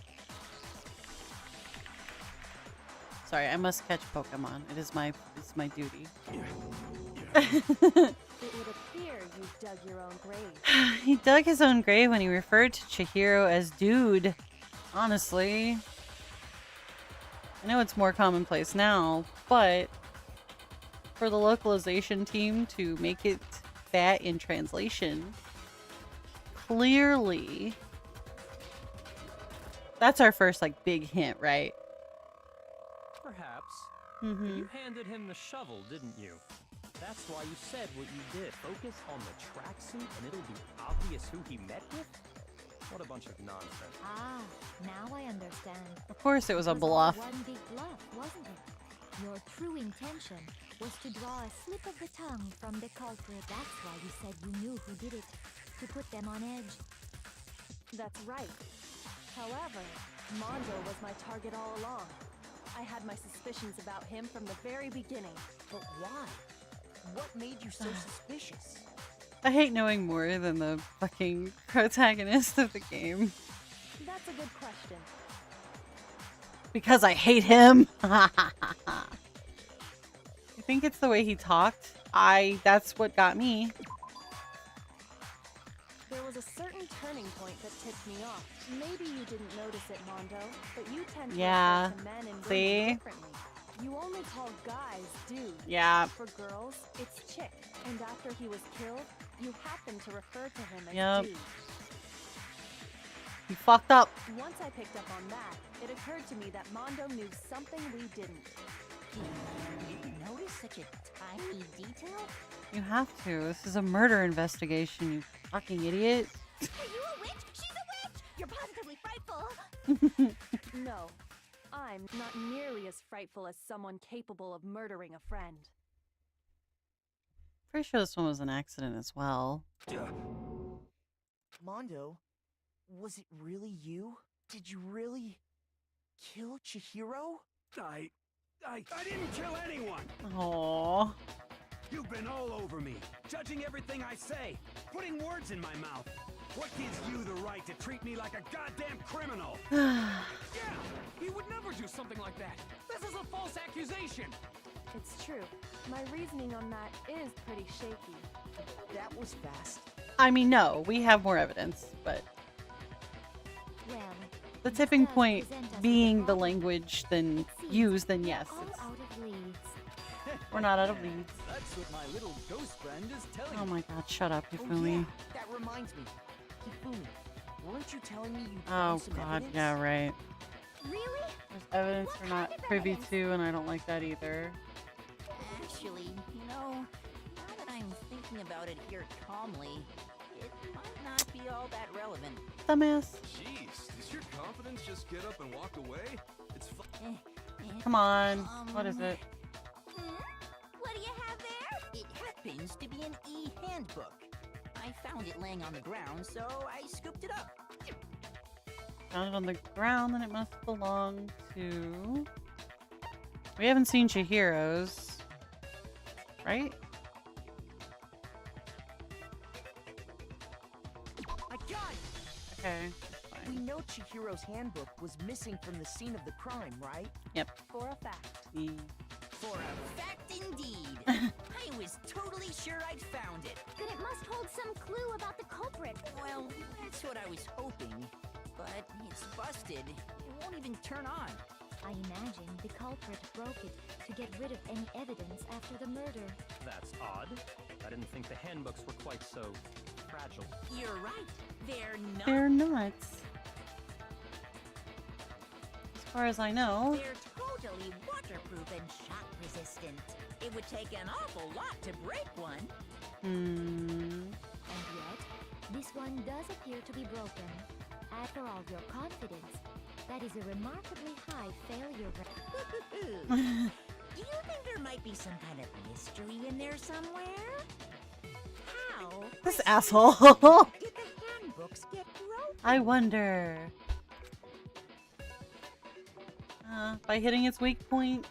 Sorry, I must catch Pokemon. It's my duty. It would appear you dug your own grave. He dug his own grave when he referred to Chihiro as dude. Honestly. I know it's more commonplace now, but for the localization team to make it that in translation, clearly that's our first like big hint, right? Perhaps. Mm-hmm. But you handed him the shovel, didn't you? That's why you said what you did. Focus on the tracksuit and it'll be obvious who he met with? What a bunch of nonsense. Ah, now I understand. Of course it was a It all bluff. one big bluff, wasn't it? Your true intention was to draw a slip of the tongue from the culprit. That's why you said you knew who did it. To put them on edge. That's right. However, Mondo was my target all along. I had my suspicions about him from the very beginning. But why? What made you so suspicious? I hate knowing more than the fucking protagonist of the game. That's a good question. Because I hate him. I think it's the way he talked. That's what got me. There was a certain turning point that tipped me off. Maybe you didn't notice it, Mondo, but you tend to Yeah. refer to men and See? women differently. You only call guys dude. Yeah. For girls, it's chick. And after he was killed, you happen to refer to him as Yep. dude. He fucked up. Once I picked up on that, it occurred to me that Mondo knew something we didn't. You notice such a tiny detail? You have to. This is a murder investigation, you fucking idiot. Are you a witch? She's a witch! You're No, I'm not nearly as frightful as someone capable of murdering a friend. Pretty sure this one was an accident as well. Mondo, was it really you? Did you really kill Chihiro? I didn't kill anyone! Aww. You've been all over me, judging everything I say, putting words in my mouth. What gives you the right to treat me like a goddamn criminal? Yeah, he would never do something like that. This is a false accusation. It's true. My reasoning on that is pretty shaky. That was fast. I mean, no, we have more evidence, but Well, the tipping point being the language then used, then yes, all it's, out of leads. we're not out of leads. That's what my little ghost friend is telling Oh me. my god, shut up, Oh Hifumi. yeah, that reminds me. Hifumi, weren't you telling me you Oh found some god, evidence? yeah, right. Really? There's evidence we're not privy to, and I don't like that either. Actually, you know, now that I'm thinking about it here calmly, it might not be all that relevant. Dumbass. Jeez, does your confidence just get up and walk away? It's fun. Come on. What is it? What do you have there? It happens to be an e-handbook. I found it laying on the ground, so I scooped it up. Found it on the ground, then it must belong to... We haven't seen Chihiro's, right? I got it! Okay, We know Chihiro's handbook was missing from the scene of the crime, right? Yep. For a fact. For a fact indeed. I was totally sure I'd found it. Then it must hold some clue about the culprit. Well, that's what I was hoping. But it's busted. It won't even turn on. I imagine the culprit broke it to get rid of any evidence after the murder. That's odd. I didn't think the handbooks were quite so fragile. You're right. They're not. They're not. As far as I know. They're totally waterproof and shock resistant. It would take an awful lot to break one. Hmm. And yet, this one does appear to be broken. After all your confidence, that is a remarkably high failure rate. Do you think there might be some kind of mystery in there somewhere? How? This asshole. Did the handbooks get broken? I wonder. By hitting its weak point.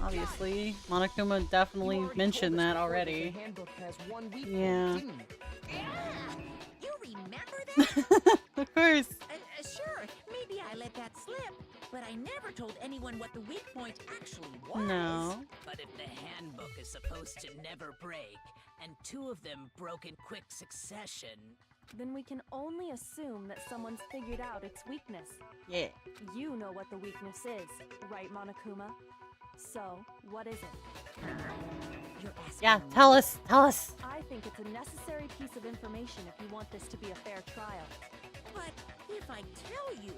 Obviously, Monokuma definitely mentioned that already. The handbook has one weak Yeah. point, didn't it? You remember that? Of course. Sure, maybe I let that slip, but I never told anyone what the weak point actually was. No. But if the handbook is supposed to never break, and two of them broke in quick succession, Then we can only assume that someone's figured out its weakness. Yeah. You know what the weakness is, right, Monokuma? So, what is it? You're asking Yeah, me? tell us. Tell us. I think it's a necessary piece of information if you want this to be a fair trial. But if I tell you,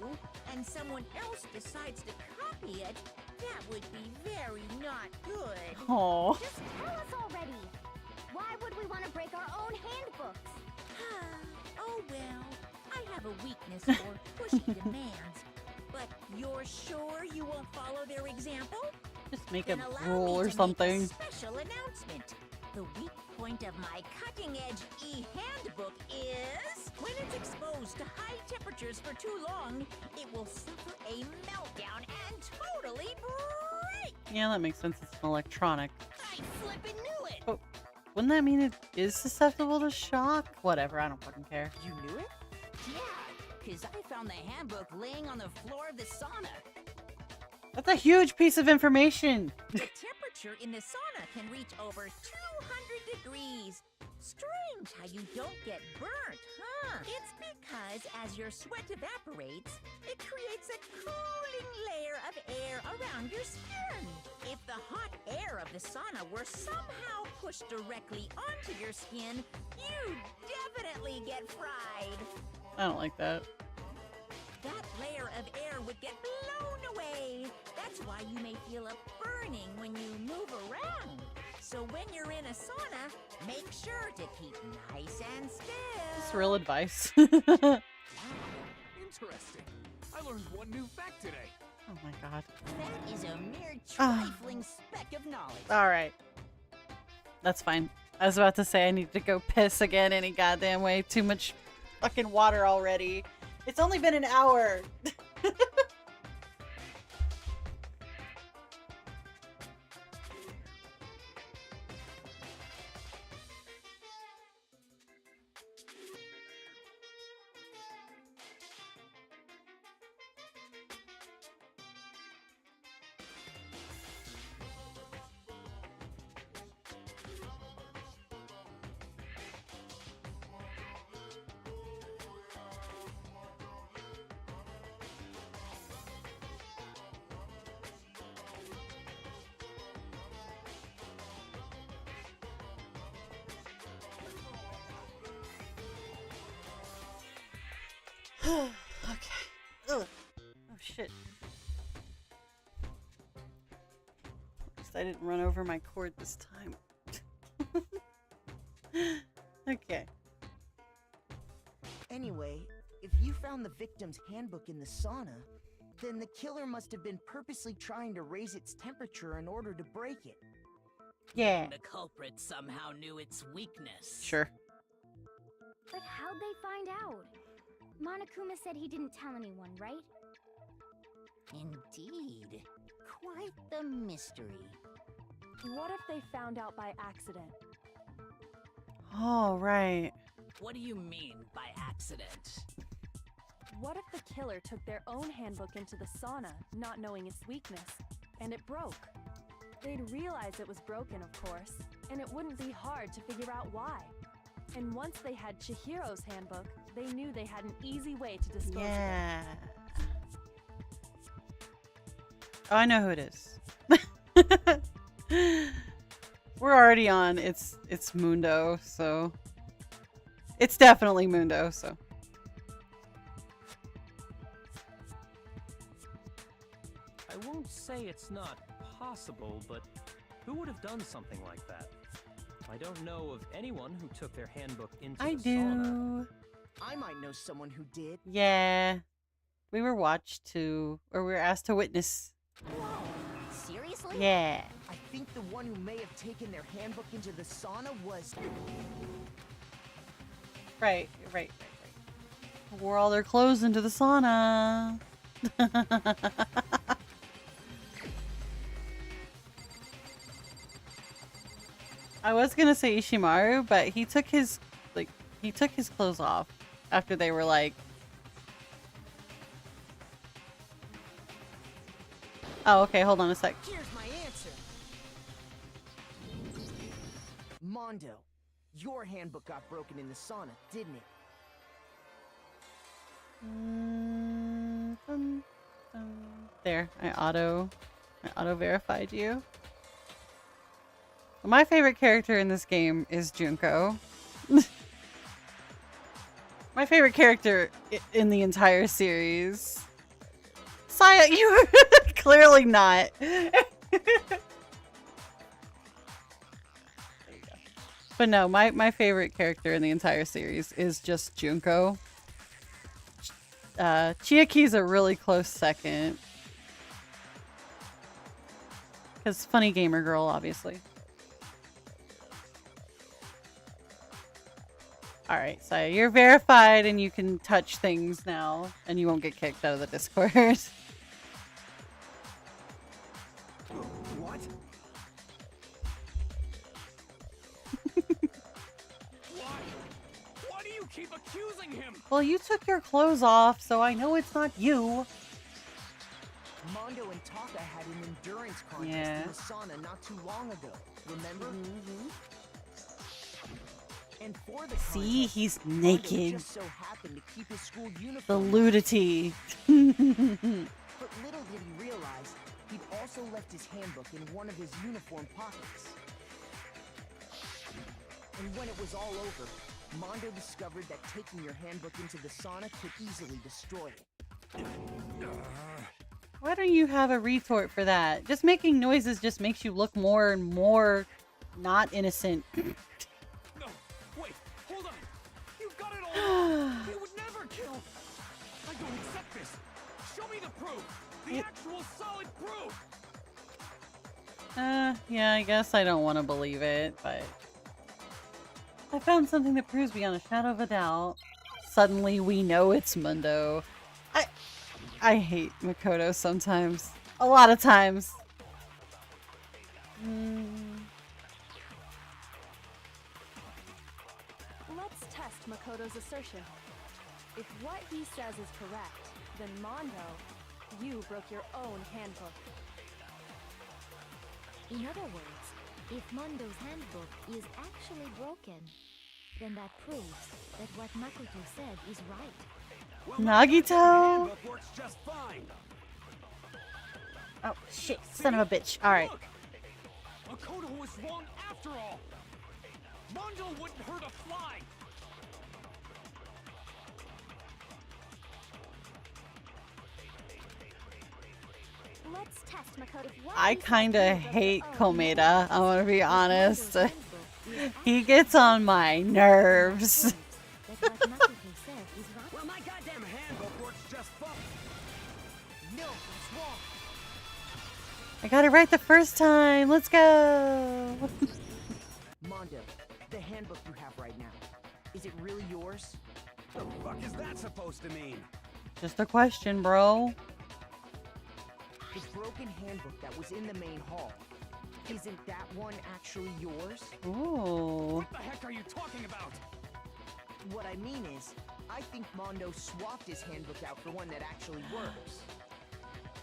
and someone else decides to copy it, that would be very not good. Oh. Just tell us already. Why would we want to break our own handbooks? Oh well, I have a weakness for pushy demands. But you're sure you won't follow their example? Just make Then a allow rule me or to something. Make a special announcement. The weak point of my cutting-edge e-handbook is when it's exposed to high temperatures for too long, it will suffer a meltdown and totally break. Yeah, that makes sense. It's an electronic. I flippin' knew it. Oh, wouldn't that mean it is susceptible to shock? Whatever, I don't fucking care. You knew it? Yeah, because I found the handbook laying on the floor of the sauna. That's a huge piece of information. The temperature in the sauna can reach over 200 degrees. Strange how you don't get burnt, huh? It's because as your sweat evaporates, it creates a cooling layer of air around your skin. If the hot air of the sauna were somehow pushed directly onto your skin, you'd definitely get fried. I don't like that. That layer of air would get blown away. That's why you may feel a burning when you move around. So when you're in a sauna, make sure to keep nice and still. It's real advice. interesting. I learned one new fact today. Oh my god. That is a mere trifling speck of knowledge. Alright. That's fine. I was about to say I need to go piss again any goddamn way. Too much fucking water already. It's only been an hour. Okay. Ugh. Oh shit. At least I didn't run over my cord this time. Okay. Anyway, if you found the victim's handbook in the sauna, then the killer must have been purposely trying to raise its temperature in order to break it. Yeah. The culprit somehow knew its weakness. Sure. But how'd they find out? Monokuma said he didn't tell anyone, right? Indeed. Quite the mystery. What if they found out by accident? Oh, right. What do you mean by accident? What if the killer took their own handbook into the sauna, not knowing its weakness, and it broke? They'd realize it was broken, of course, and it wouldn't be hard to figure out why. And once they had Chihiro's handbook, they knew they had an easy way to dispose of Yeah. Oh, I know who it is. We're already on. It's Mundo, so it's definitely Mundo, so. I won't say it's not possible, but who would have done something like that? I don't know of anyone who took their handbook into I the do. sauna. I might know someone who did. Yeah. We were watched to, or we were asked to witness. Whoa! Seriously? Yeah. I think the one who may have taken their handbook into the sauna was... Right. Wore all their clothes into the sauna. I was gonna say Ishimaru, but he took his clothes off after they were like. Oh, okay. Hold on a sec. Here's my answer. Mondo, your handbook got broken in the sauna, didn't it? There, I auto verified you. My favorite character in this game is Junko. My favorite character in the entire series. Saya, you are clearly not. But no, my favorite character in the entire series is just Junko. Chiaki's a really close second. Because funny gamer girl, obviously. Alright, Saya, you're verified and you can touch things now. And you won't get kicked out of the Discord. What? Why do you keep accusing him? Well, you took your clothes off, so I know it's not you. Mondo and Taka had an endurance contest in the sauna not too long ago. Remember? And for the See, contest, he's Mondo naked. just so happened to keep his school The uniform. ludity. But little did he realize, he'd also left his handbook in one of his uniform pockets. And when it was all over, Mondo discovered that taking your handbook into the sauna could easily destroy it. Why don't you have a retort for that? Just making noises just makes you look more and more not innocent. No, wait, hold on. You've got it all wrong. He would never kill. I don't The actual solid proof! Yeah, I guess I don't want to believe it, but I found something that proves beyond a shadow of a doubt. Suddenly we know it's Mundo. I hate Makoto sometimes. A lot of times. Let's test Makoto's assertion. If what he says is correct, then Mondo, you broke your own handbook. In other words, if Mondo's handbook is actually broken, then that proves that what Makoto said is right. Well, Nagito! handbook works just fine. Oh, shit. Son of a bitch. Alright. Look! Makoto was wrong after all! Mondo wouldn't hurt a fly! Let's test Makoto. I kinda hate Komeda, I wanna be honest. He gets on my nerves. Well, my goddamn handbook works just fine. No, it's wrong. I got it right the first time. Let's go. Mondo, the handbook you have right now, is it really yours? The fuck is that supposed to mean? Just a question, bro. The broken handbook that was in the main hall, isn't that one actually yours? Ooh. What the heck are you talking about? What I mean is, I think Mondo swapped his handbook out for one that actually works.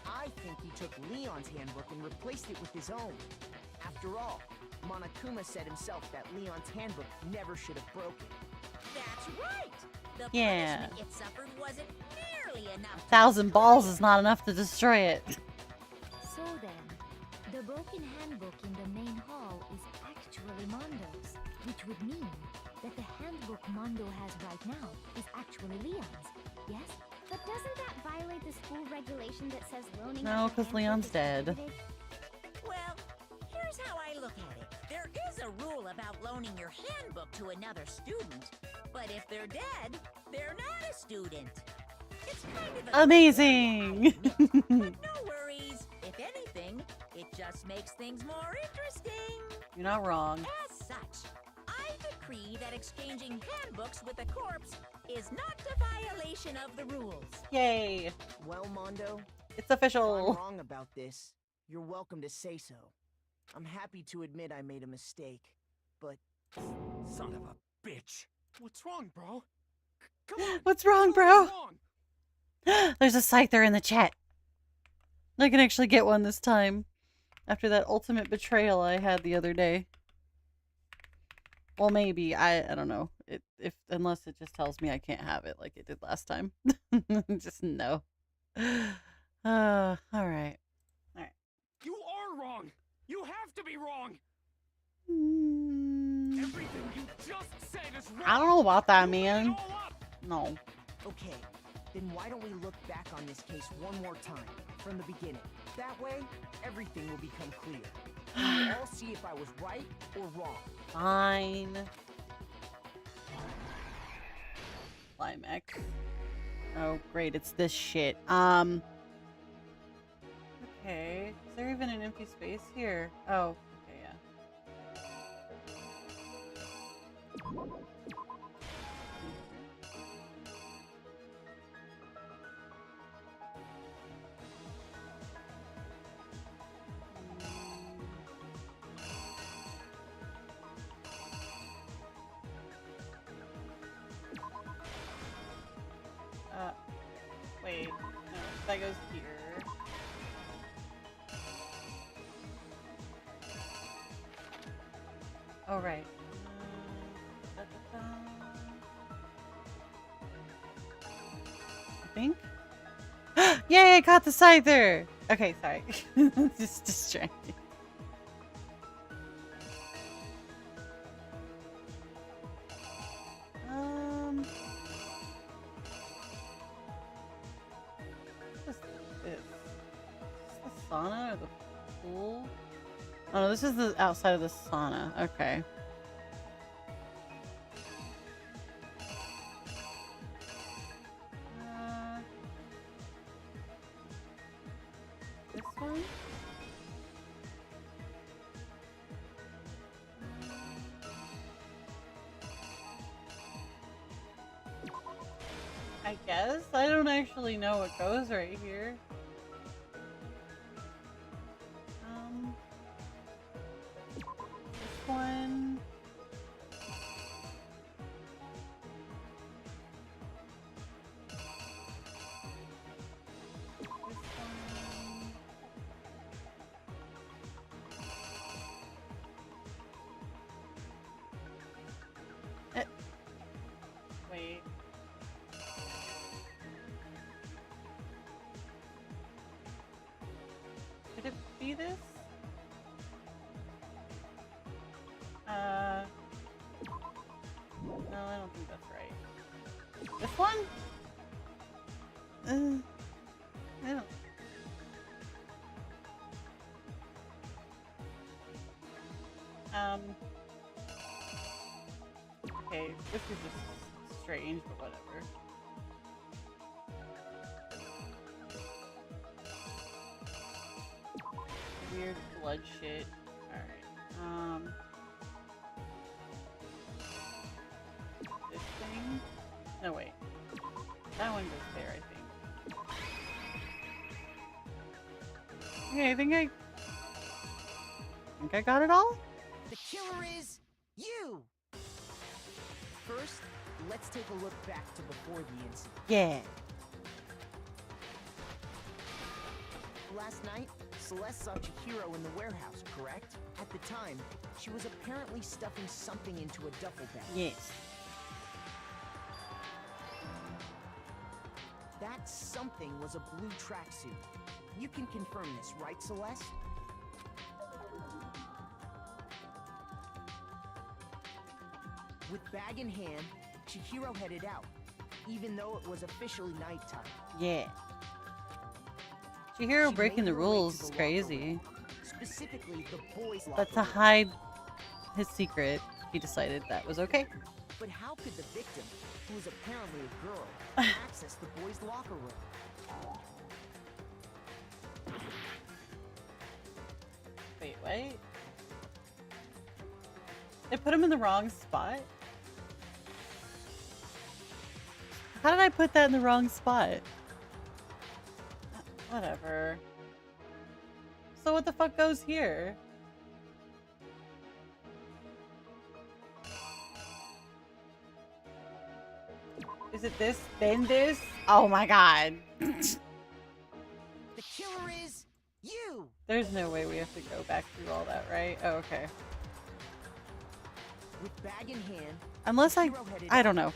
I think he took Leon's handbook and replaced it with his own. After all, Monokuma said himself that Leon's handbook never should have broken. That's right. The Yeah. punishment it suffered wasn't nearly enough. 1,000 balls is not enough to destroy it. So then, the broken handbook in the main hall is actually Mondo's, which would mean that the handbook Mondo has right now is actually Leon's, yes? But doesn't that violate the school regulation that says loaning? No, because Leon's dead. Well, here's how I look at it. There is a rule about loaning your handbook to another student, but if they're dead, they're not a student. It's kind of a Amazing! but no worries. If anything, it just makes things more interesting. You're not wrong. As such, I decree that exchanging handbooks with a corpse is not a violation of the rules. Yay! Well, Mondo, It's if I'm official. wrong about this, you're welcome to say so. I'm happy to admit I made a mistake, but... Son of a bitch! What's wrong, bro? Come on! What's wrong, Tell me bro? what's wrong. There's a Scyther in the chat. I can actually get one this time. After that ultimate betrayal I had the other day. Well, maybe. I don't know. Unless it just tells me I can't have it like it did last time. Just no. Alright. Alright. You are wrong! You have to be wrong! Everything you just said is wrong! I don't know about that, You made it man. all up. No. Okay, then why don't we look back on this case one more time, from the beginning? That way, everything will become clear. And we'll all see if I was right or wrong. Fine. Climax. Oh, great. It's this shit. Okay. Is there even an empty space here? Oh, okay, yeah. Wait. No, that goes here. Oh, right. I think? Yay, I caught the Scyther! Okay, sorry. Just distracting. What is this? Is this the sauna or the pool? Oh no, this is the outside of the sauna. Okay. I guess? I don't actually know what goes right here. This one. Wait. Could it be this? No, I don't think that's right. This one? I don't. Okay, this is just strange, but whatever. Weird blood shit. Alright. This thing? No, wait. That one goes there, I think. Okay, I think I got it all? The killer is you! First, let's take a look back to before the incident. Yeah. Last night, Celeste saw Chihiro in the warehouse, correct? At the time, she was apparently stuffing something into a duffel bag. Yes. That something was a blue tracksuit. You can confirm this, right, Celeste? With bag in hand, Chihiro headed out, even though it was officially nighttime. Yeah. Chihiro breaking the rules is crazy. Specifically, the boys' locker But to room. hide his secret, he decided that was okay. But how could the victim, who was apparently a girl, access the boys' locker room? Wait, what? They put him in the wrong spot? How did I put that in the wrong spot? Whatever. So what the fuck goes here? Is it this, then this? Oh my god. The killer is you! There's no way we have to go back through all that, right? Oh, okay. With bag in hand, Unless Chihiro headed I out, don't know.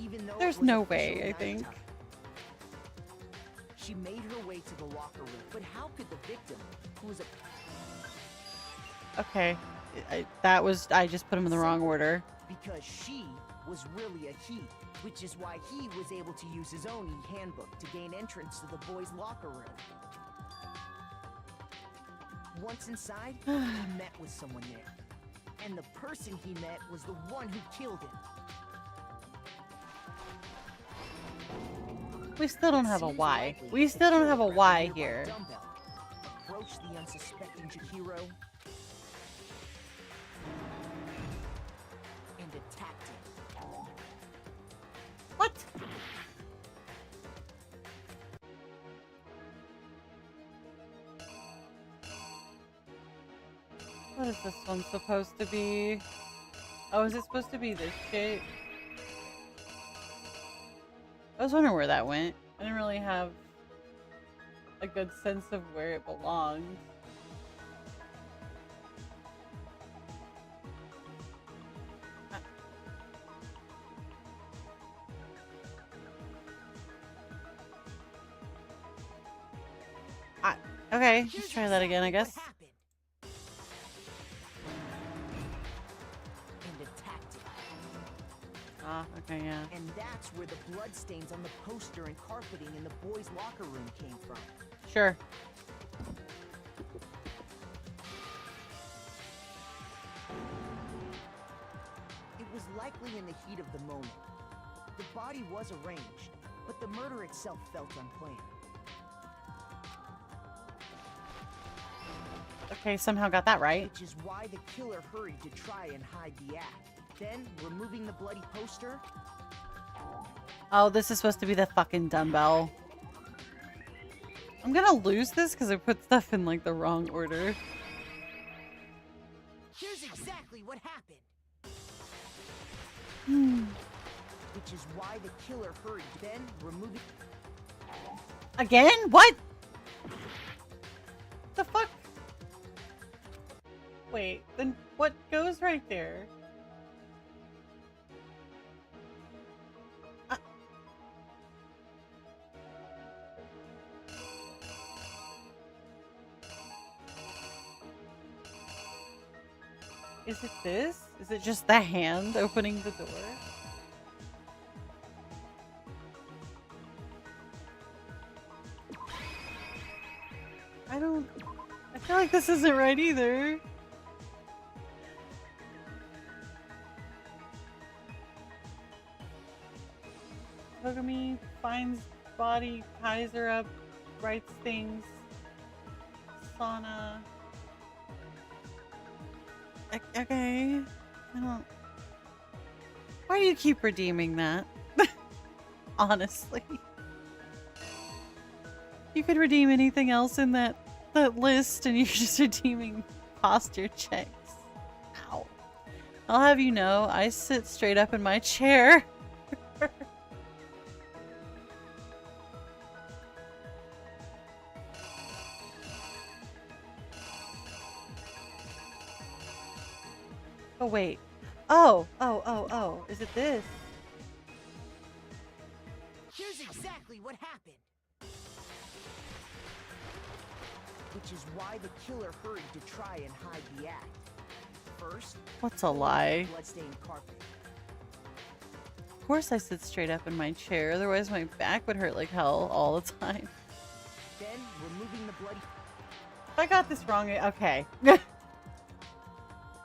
even though it There's was no officially way, I think. nighttime. She made her way to the locker room, but how could the victim, who was a Okay. I just put him in the wrong order. because she was really a he, which is why he was able to use his own e-handbook to gain entrance to the boys' locker room. Once inside, he met with someone there. And the person he met was the one who killed him. We still don't have a Seems why. likely We the still don't killer have a grabbed why nearby here. dumbbell, approached the unsuspecting Chihiro, and attacked him. What? What is this one supposed to be? Oh, is it supposed to be this shit? I was wondering where that went. I didn't really have a good sense of where it belonged. Okay, let's try that again, I guess. What happened? And attacked him. Ah, okay, yeah. And that's where the bloodstains on the poster and carpeting in the boys' locker room came from. Sure. It was likely in the heat of the moment. The body was arranged, but the murder itself felt unplanned. Okay, somehow got that right. Which is why the killer hurried to try and hide the act. Then, removing the bloody poster, Oh, this is supposed to be the fucking dumbbell. I'm gonna lose this because I put stuff in like the wrong order. Here's exactly what happened. Hmm. Which is why the killer hurried, then removing. Again? What? The fuck? Wait, then what goes right there? Is it this? Is it just the hand opening the door? I feel like this isn't right either. Kogami finds body, ties her up, writes things. Sauna. Okay. I don't. Why do you keep redeeming that? Honestly. You could redeem anything else in that list and you're just redeeming posture checks. Ow. I'll have you know, I sit straight up in my chair. Oh, wait. Oh. Is it this? Here's exactly what happened. Which is why the killer hurried to try and hide the act. First, what's a lie? Bloodstained carpet. Of course I sit straight up in my chair, otherwise my back would hurt like hell all the time. Then, removing the bloody... If I got this wrong, okay.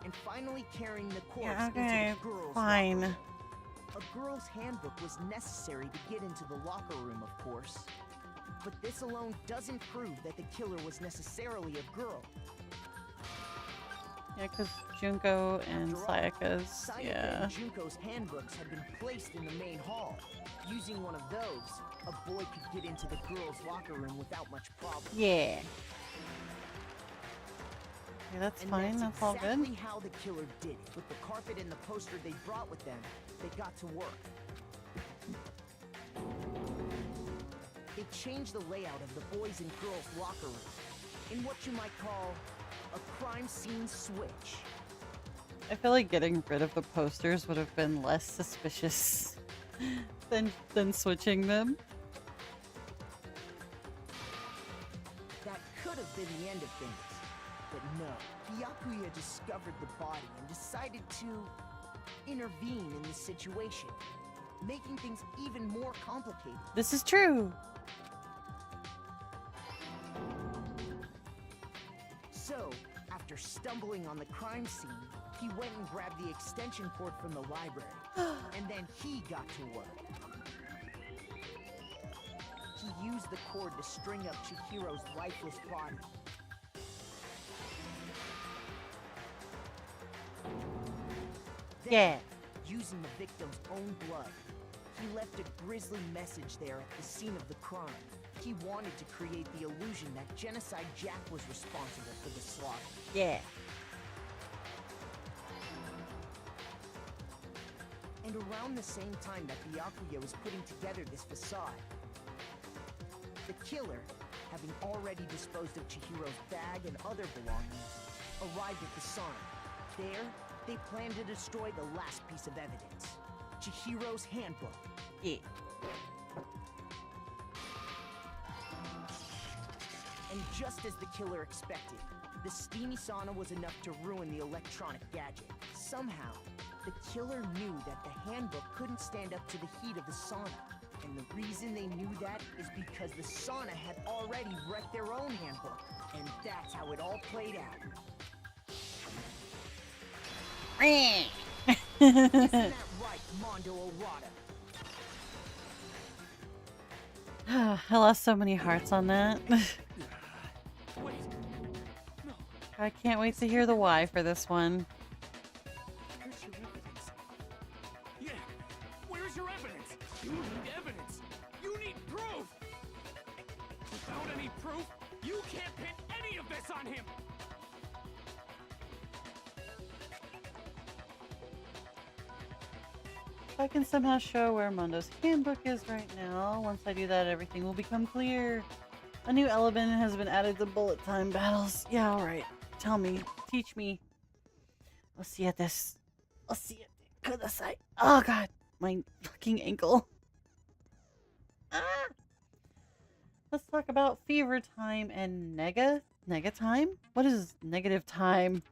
And finally carrying the corpse into the girls' fine. locker room. A girl's handbook was necessary to get into the locker room, of course. But this alone doesn't prove that the killer was necessarily a girl. Yeah, because Junko and Sayaka's, and Junko's handbooks had been placed in the main hall. Using one of those, a boy could get into the girls' locker room without much problem. Yeah. Yeah, that's fine. That's all good. Exactly how the killer did it. With the carpet and the poster they brought with them, they got to work. They changed the layout of the boys' and girls' locker room in what you might call a crime scene switch. I feel like getting rid of the posters would have been less suspicious than switching them. That could have been the end of things. But no, Byakuya discovered the body and decided to intervene in the situation, making things even more complicated. This is true. So, after stumbling on the crime scene, he went and grabbed the extension cord from the library, and then he got to work. He used the cord to string up Chihiro's lifeless body. Then, using the victim's own blood, he left a grisly message there at the scene of the crime. He wanted to create the illusion that Genocide Jack was responsible for the slaughter. Yeah. And around the same time that Byakuya was putting together this facade, the killer, having already disposed of Chihiro's bag and other belongings, arrived at the sauna. There, they planned to destroy the last piece of evidence, Chihiro's handbook. Yeah. And just as the killer expected, the steamy sauna was enough to ruin the electronic gadget. Somehow, the killer knew that the handbook couldn't stand up to the heat of the sauna. And the reason they knew that is because the sauna had already wrecked their own handbook. And that's how it all played out. Isn't that right, Mondo Owada? I lost so many hearts on that. I can't wait to hear the why for this one. Where's your evidence? Yeah, where's your evidence? You need evidence. If I can somehow show where Mondo's handbook is right now, once I do that, everything will become clear. A new element has been added to bullet time battles. Yeah, alright. Tell me. Teach me. Let's see at this. Let's see it. Kudasai. Oh god. My fucking ankle. Ah! Let's talk about fever time and nega time? What is negative time?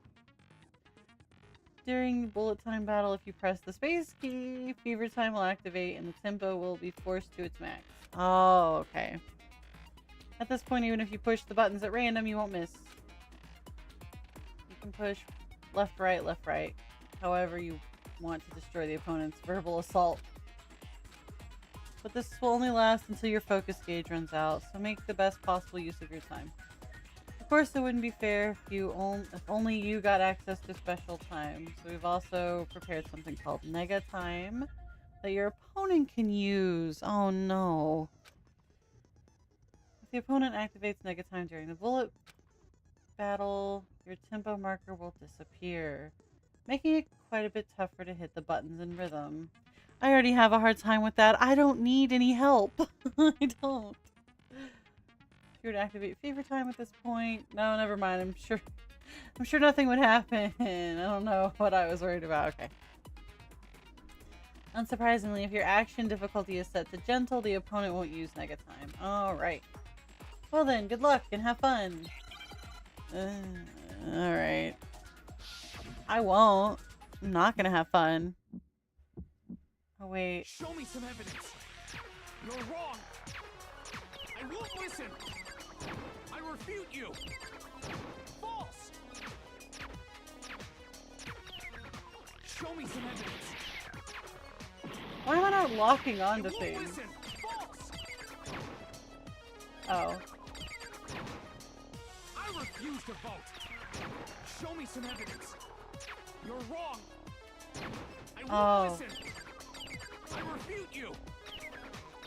During bullet time battle, if you press the space key, fever time will activate and the tempo will be forced to its max. Oh, okay. At this point, even if you push the buttons at random, you won't miss. You can push left, right, however you want to destroy the opponent's verbal assault. But this will only last until your focus gauge runs out, so make the best possible use of your time. Of course, it wouldn't be fair if only you got access to special time, so we've also prepared something called Nega Time that your opponent can use. Oh no. If the opponent activates Nega Time during the bullet battle, your tempo marker will disappear, making it quite a bit tougher to hit the buttons in rhythm. I already have a hard time with that. I don't need any help. I don't. If you were to activate fever time at this point, no, never mind. I'm sure nothing would happen. I don't know what I was worried about. Okay. Unsurprisingly, if your action difficulty is set to gentle, the opponent won't use Nega Time. All right. Well then, good luck and have fun. All right. I won't. I'm not gonna have fun. Oh wait. Show me some evidence. You're wrong. I won't listen. I refute you. False. Show me some evidence. Why am I not locking onto things? Listen. False. Oh. I refuse to vote. Show me some evidence. You're wrong. I won't listen. I refute you.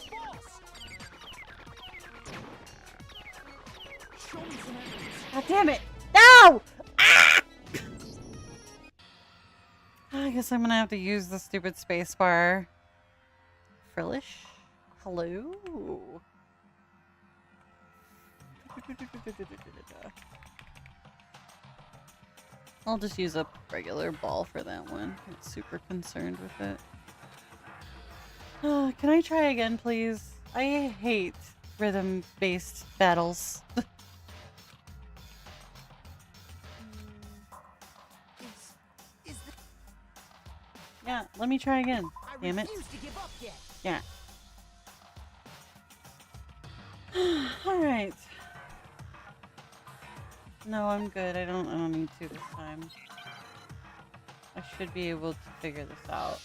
False. Show me some evidence. God damn it! No! Ah! I guess I'm gonna have to use the stupid spacebar. Frillish? Hello? I'll just use a regular ball for that one. I'm not super concerned with it. Can I try again, please? I hate rhythm-based battles. Yeah, let me try again. Damn it. Yeah. Alright. No, I'm good. I don't need to this time. I should be able to figure this out.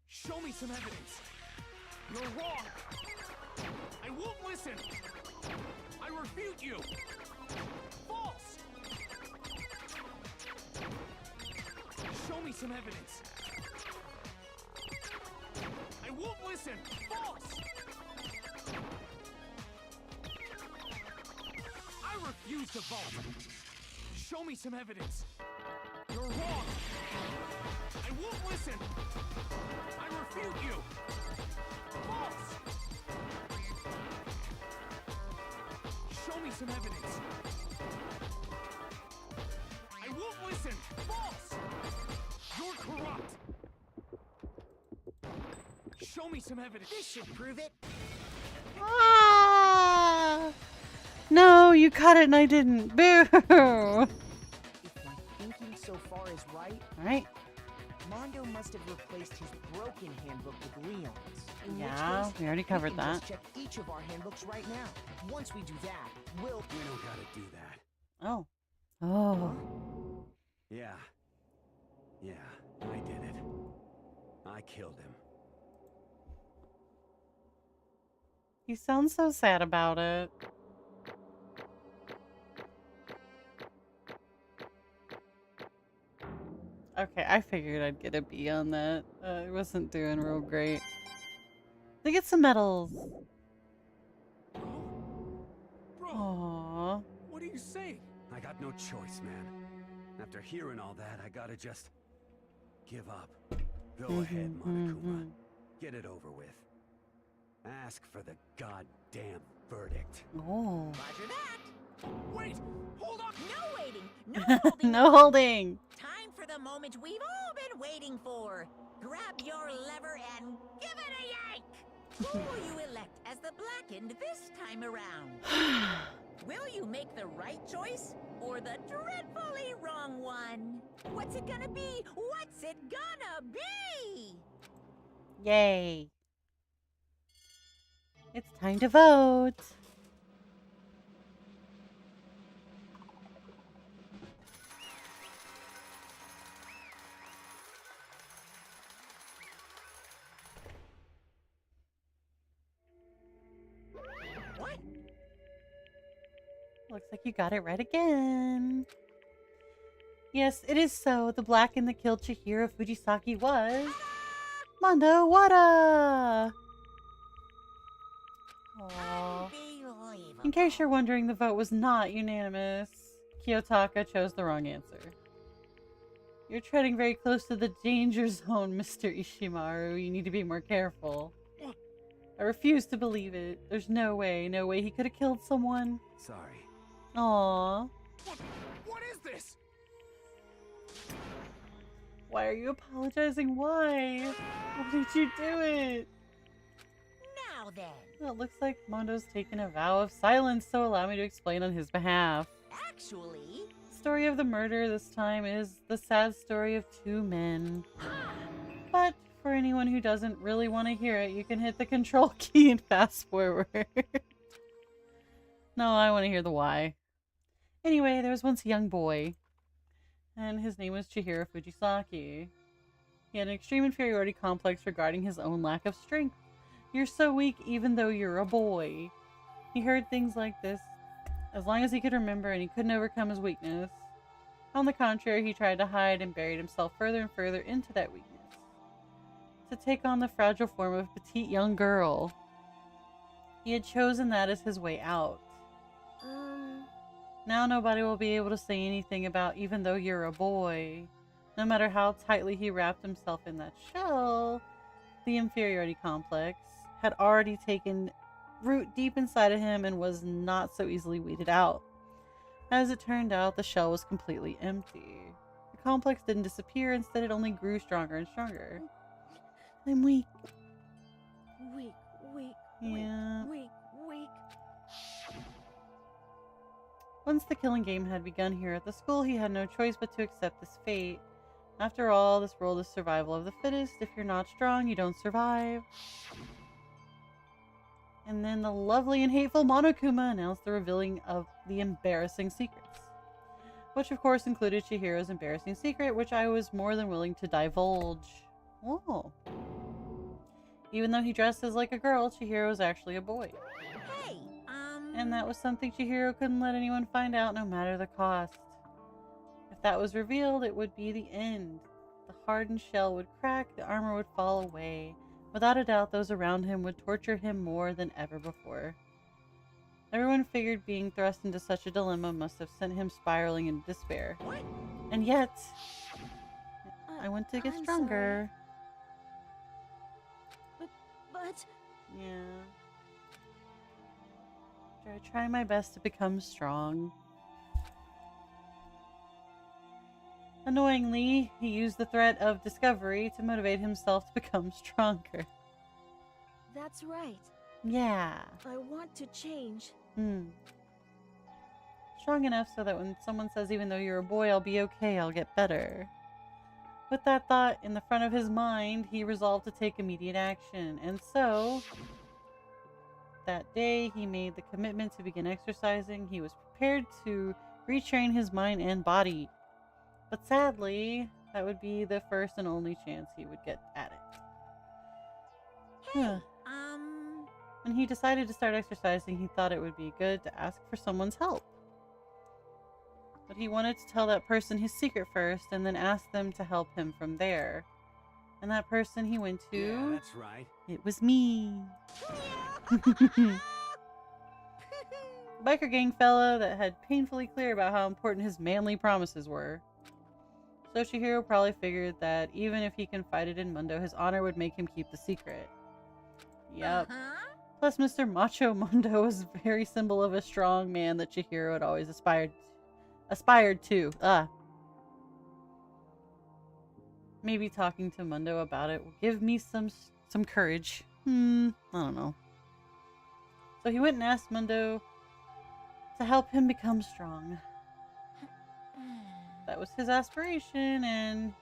Show me some evidence. You're wrong. I won't listen. I refute you. False. Show me some evidence. I won't listen. False. I refuse to vote. Show me some evidence. You're wrong. I won't listen. I refute you. False. Show me some evidence. I won't listen. False. You're corrupt. Show me some evidence. This should prove it. Ah! No, you cut it and I didn't. Boo! If my thinking so far is right, Alright. Mondo must have replaced his broken handbook with Leon's. In Yeah, which case, we already covered can just that. check each of our handbooks right now. Once we do that, We don't gotta do that. Oh. Oh. Yeah. Yeah, I did it. I killed him. You sound so sad about it. Okay, I figured I'd get a B on that. I wasn't doing real great. They get some medals. Bro, Aww. what are you saying? I got no choice, man. After hearing all that, I gotta just give up. Go ahead, Monokuma. Get it over with. Ask for the goddamn verdict. Oh. Roger that. Wait! Hold on! No waiting! No holding! No holding! Time for the moment we've all been waiting for. Grab your lever and give it a yank! Who will you elect as the blackened this time around? Will you make the right choice or the dreadfully wrong one? What's it gonna be? What's it gonna be? Yay. It's time to vote. What? Looks like you got it right again. Yes, it is so. The blackened that killed Chihiro Fujisaki was Mondo Wada. Aww. In case you're wondering, the vote was not unanimous. Kiyotaka chose the wrong answer. You're treading very close to the danger zone, Mr. Ishimaru. You need to be more careful. I refuse to believe it. There's no way he could have killed someone. Sorry. Aww. What is this? Why are you apologizing? Why? Why did you do it? Now then. Well, it looks like Mondo's taken a vow of silence, so allow me to explain on his behalf. Actually... The story of the murder this time is the sad story of two men. But for anyone who doesn't really want to hear it, you can hit the control key and fast forward. No, I want to hear the why. Anyway, there was once a young boy, and his name was Chihiro Fujisaki. He had an extreme inferiority complex regarding his own lack of strength. You're so weak even though you're a boy. He heard things like this as long as he could remember, and he couldn't overcome his weakness. On the contrary, he tried to hide and buried himself further and further into that weakness, to take on the fragile form of a petite young girl. He had chosen that as his way out. Now nobody will be able to say anything about even though you're a boy. No matter how tightly he wrapped himself in that shell, the inferiority complex had already taken root deep inside of him and was not so easily weeded out. As it turned out, the shell was completely empty. The complex didn't disappear, instead it only grew stronger and stronger. I'm weak. Weak. Yeah. Weak. Once the killing game had begun here at the school, he had no choice but to accept this fate. After all, this world is survival of the fittest. If you're not strong, you don't survive. And then the lovely and hateful Monokuma announced the revealing of the embarrassing secrets. Which of course included Chihiro's embarrassing secret, which I was more than willing to divulge. Oh. Even though he dresses like a girl, Chihiro is actually a boy. Hey, And that was something Chihiro couldn't let anyone find out, no matter the cost. If that was revealed, it would be the end. The hardened shell would crack, the armor would fall away. Without a doubt, those around him would torture him more than ever before. Everyone figured being thrust into such a dilemma must have sent him spiraling into despair. what? And yet, I want to get I'm stronger. But Yeah. I try my best to become strong. Annoyingly, he used the threat of discovery to motivate himself to become stronger. that's right. Yeah. I want to change. Strong enough so that when someone says even though you're a boy, I'll be okay, I'll get better. With that thought in the front of his mind, he resolved to take immediate action. And so, that day, he made the commitment to begin exercising. He was prepared to retrain his mind and body. But sadly, that would be the first and only chance he would get at it. Hey, When he decided to start exercising, he thought it would be good to ask for someone's help. But he wanted to tell that person his secret first and then ask them to help him from there. And that person he went to... Yeah, that's right. It was me. Biker gang fella that had painfully clear about how important his manly promises were. So Chihiro probably figured that even if he confided in Mundo, his honor would make him keep the secret. Yep. Plus, Mr. Macho Mundo was a very symbol of a strong man that Chihiro had always aspired to. Maybe talking to Mundo about it will give me some courage. I don't know. So he went and asked Mundo to help him become strong. That was his aspiration, and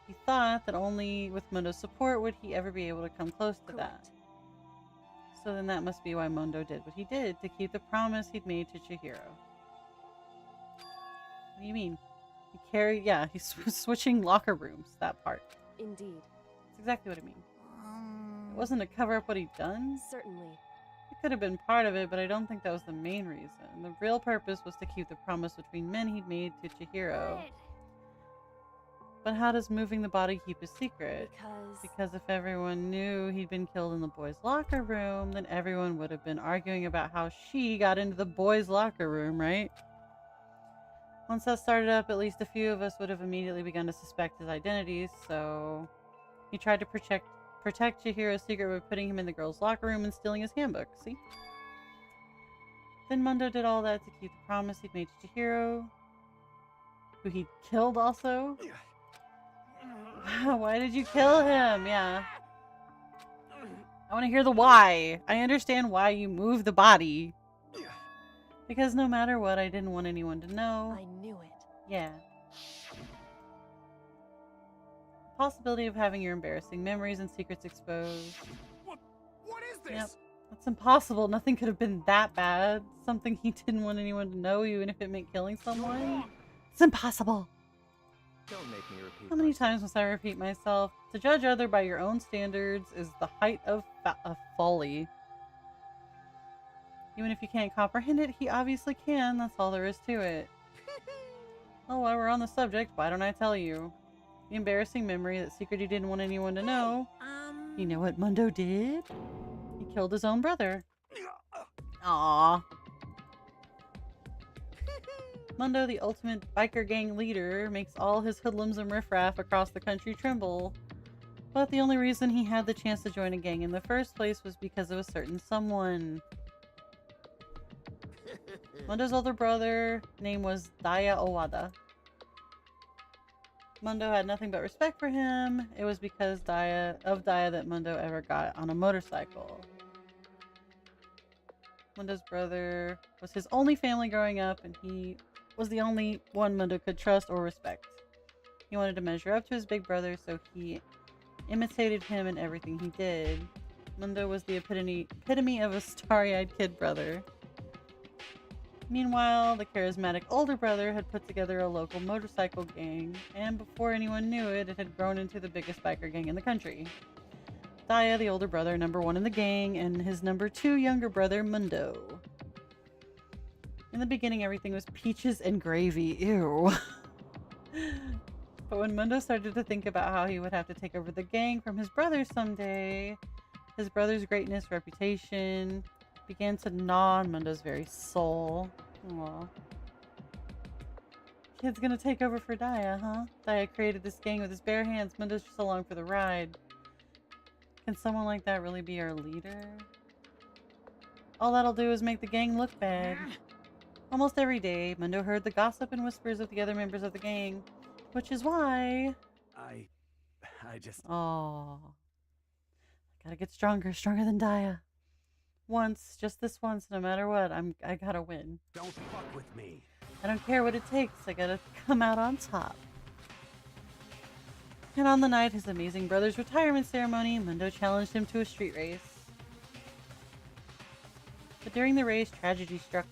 he thought that only with Mundo's support would he ever be able to come close to that. So then that must be why Mundo did what he did, to keep the promise he'd made to Chihiro. What do you mean? He's switching locker rooms, that part. Indeed. That's exactly what I mean. It wasn't to cover up what he'd done. Certainly. It could have been part of it, but I don't think that was the main reason. The real purpose was to keep the promise between men he'd made to Chihiro. But how does moving the body keep a secret? Because if everyone knew he'd been killed in the boys' locker room, then everyone would have been arguing about how she got into the boys' locker room, right? Once that started up, at least a few of us would have immediately begun to suspect his identity, so he tried to protect Chihiro's secret by putting him in the girls' locker room and stealing his handbook, see? Then Mundo did all that to keep the promise he'd made to Chihiro, who he killed also. Why did you kill him? Yeah. I want to hear the why. I understand why you moved the body. Because no matter what, I didn't want anyone to know. I knew it. Yeah. Possibility of having your embarrassing memories and secrets exposed. What is this? Yep. That's impossible. Nothing could have been that bad. Something he didn't want anyone to know, even if it meant killing someone. It's impossible. Don't make me repeat. How many times must I repeat myself? To judge other by your own standards is the height of folly. Even if you can't comprehend it, he obviously can. That's all there is to it. Oh, while we're on the subject, why don't I tell you? The embarrassing memory, that secret he didn't want anyone to know. You know what Mundo did? He killed his own brother. Aww. Mundo, the ultimate biker gang leader, makes all his hoodlums and riffraff across the country tremble. But the only reason he had the chance to join a gang in the first place was because of a certain someone. Mundo's older brother name was Daya Owada. Mundo had nothing but respect for him. It was because Daya that Mundo ever got on a motorcycle. Mundo's brother was his only family growing up, and he was the only one Mundo could trust or respect. He wanted to measure up to his big brother, so he imitated him in everything he did. Mundo was the epitome of a starry-eyed kid brother. Meanwhile, the charismatic older brother had put together a local motorcycle gang, and before anyone knew it, it had grown into the biggest biker gang in the country. Daya, the older brother, number 1 in the gang, and his number 2 younger brother, Mundo. In the beginning, everything was peaches and gravy. Ew. But when Mundo started to think about how he would have to take over the gang from his brother someday, his brother's greatness, reputation, began to gnaw on Mundo's very soul. Aww. Kid's gonna take over for Daya, huh? Daya created this gang with his bare hands. Mundo's just along for the ride. Can someone like that really be our leader? All that'll do is make the gang look bad. Almost every day, Mundo heard the gossip and whispers of the other members of the gang, which is why... I just... Oh. Gotta get stronger than Daya. Once, just this once, no matter what, I gotta win. Don't fuck with me. I don't care what it takes, I gotta come out on top. And on the night of his amazing brother's retirement ceremony, Mundo challenged him to a street race. But during the race, tragedy struck.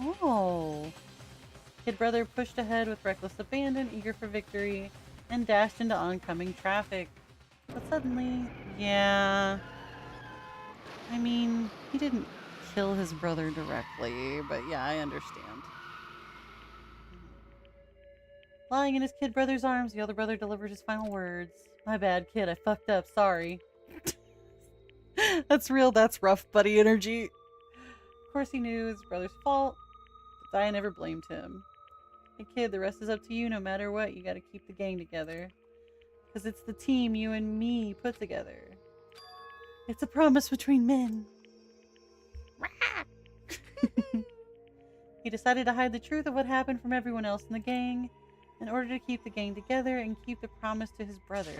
Oh. Kid brother pushed ahead with reckless abandon, eager for victory, and dashed into oncoming traffic. But suddenly, yeah... I mean, he didn't kill his brother directly, but yeah, I understand. Lying in his kid brother's arms, the other brother delivered his final words. My bad, kid, I fucked up, sorry. That's real, that's rough buddy energy. Of course he knew his brother's fault, but Daya never blamed him. Hey kid, the rest is up to you. No matter what, you gotta keep the gang together. Because it's the team you and me put together. It's a promise between men. He decided to hide the truth of what happened from everyone else in the gang in order to keep the gang together and keep the promise to his brother.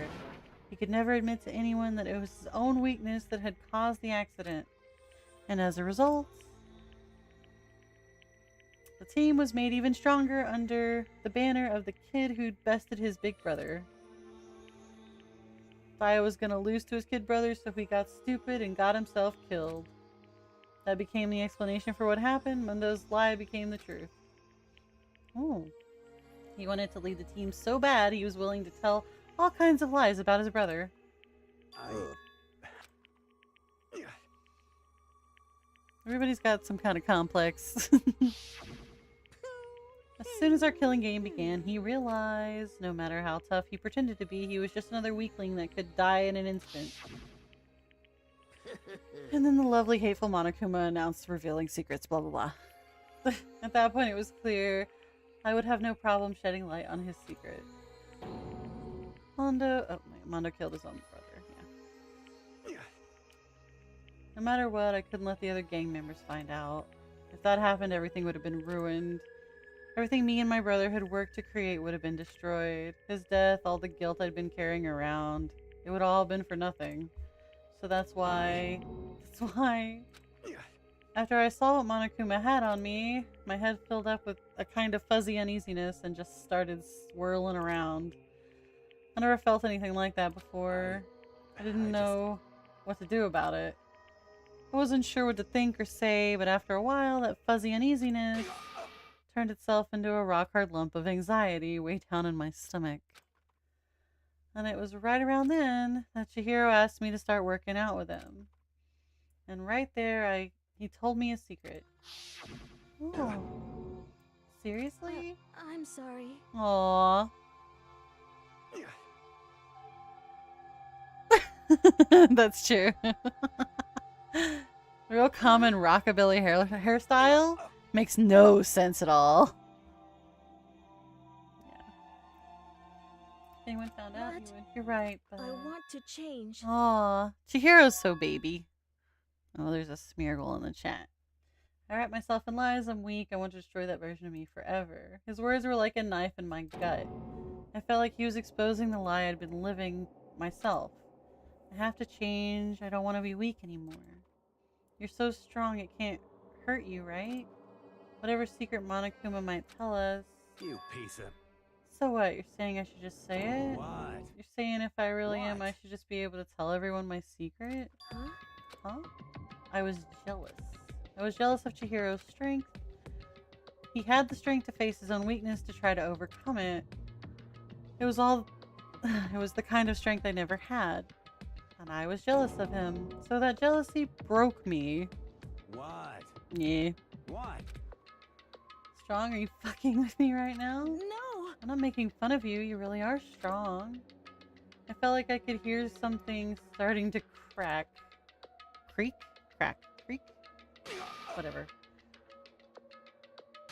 He could never admit to anyone that it was his own weakness that had caused the accident. And as a result, the team was made even stronger under the banner of the kid who'd bested his big brother. Saya was gonna lose to his kid brother, so he got stupid and got himself killed. That became the explanation for what happened. Mundo's lie became the truth. Oh. He wanted to lead the team so bad he was willing to tell all kinds of lies about his brother. Everybody's got some kind of complex. As soon as our killing game began, he realized no matter how tough he pretended to be, he was just another weakling that could die in an instant. And then the lovely, hateful Monokuma announced revealing secrets, blah blah blah. At that point, it was clear I would have no problem shedding light on his secret. Mondo killed his own brother, yeah. No matter what, I couldn't let the other gang members find out. If that happened, everything would have been ruined. Everything me and my brother had worked to create would have been destroyed. His death, all the guilt I'd been carrying around, it would all have been for nothing. So that's why, after I saw what Monokuma had on me, my head filled up with a kind of fuzzy uneasiness and just started swirling around. I never felt anything like that before. I didn't know what to do about it. I wasn't sure what to think or say, but after a while, that fuzzy uneasiness turned itself into a rock-hard lump of anxiety way down in my stomach. And it was right around then that Chihiro asked me to start working out with him. And right there, he told me a secret. Oh. Seriously? I'm sorry. Aww. That's true. Real common rockabilly hairstyle makes no sense at all. Anyone found out? You're right. I want to change. Aw, Chihiro's so baby. Oh, there's a Smeargle in the chat. I wrap myself in lies. I'm weak. I want to destroy that version of me forever. His words were like a knife in my gut. I felt like he was exposing the lie I'd been living myself. I have to change. I don't want to be weak anymore. You're so strong it can't hurt you, right? Whatever secret Monokuma might tell us. You piece of... So what? You're saying I should just say it? What? You're saying if I really am, I should just be able to tell everyone my secret? Huh? I was jealous. I was jealous of Chihiro's strength. He had the strength to face his own weakness to try to overcome it. It was the kind of strength I never had. And I was jealous of him. So that jealousy broke me. What? Yeah. What? Strong? Are you fucking with me right now? No! I'm not making fun of you. You really are strong. I felt like I could hear something starting to crack. Creak? Crack. Creak? Whatever.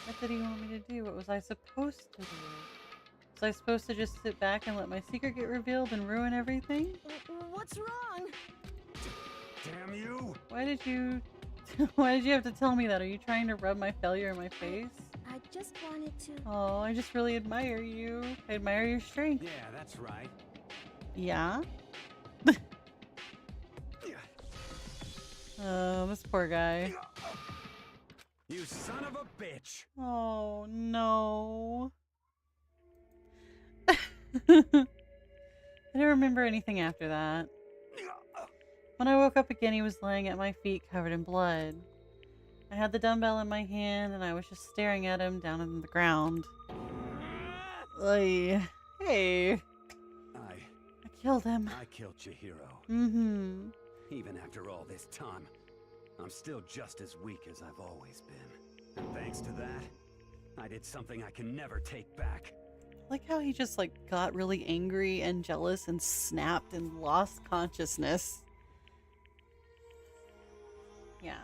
What did he want me to do? What was I supposed to do? Was I supposed to just sit back and let my secret get revealed and ruin everything? What's wrong? Damn you! Why did you have to tell me that? Are you trying to rub my failure in my face? I just wanted to... Oh, I just really admire you. I admire your strength. Yeah, that's right. Yeah? Oh, this poor guy. You son of a bitch! Oh, no. I don't remember anything after that. When I woke up again, he was laying at my feet covered in blood. I had the dumbbell in my hand and I was just staring at him down on the ground. Hey. I killed him. I killed Chihiro. Mm-hmm. Even after all this time, I'm still just as weak as I've always been. And thanks to that, I did something I can never take back. Like how he just got really angry and jealous and snapped and lost consciousness. Yeah.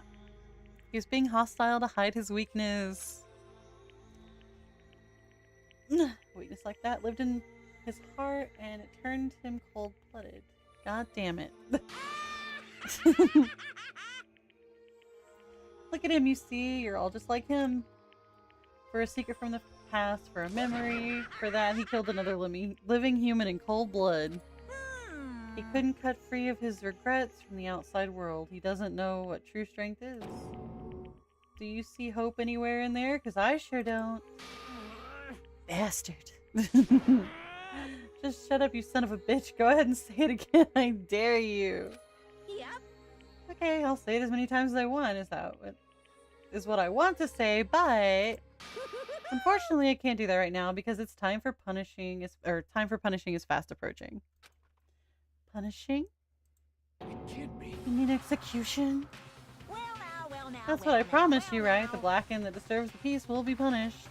He was being hostile to hide his weakness. Weakness like that lived in his heart, and it turned him cold-blooded. God damn it. Look at him, you see? You're all just like him. For a secret from the past, for a memory. For that, he killed another living human in cold blood. He couldn't cut free of his regrets from the outside world. He doesn't know what true strength is. Do you see hope anywhere in there? Because I sure don't. Bastard. Just shut up, you son of a bitch. Go ahead and say it again. I dare you. Yep. Okay, I'll say it as many times as I want. Is what I want to say, but unfortunately I can't do that right now because it's time for punishing is fast approaching. Punishing? It can't be. You mean execution? Well now. That's what I promised you, right? The black end that disturbs the peace will be punished.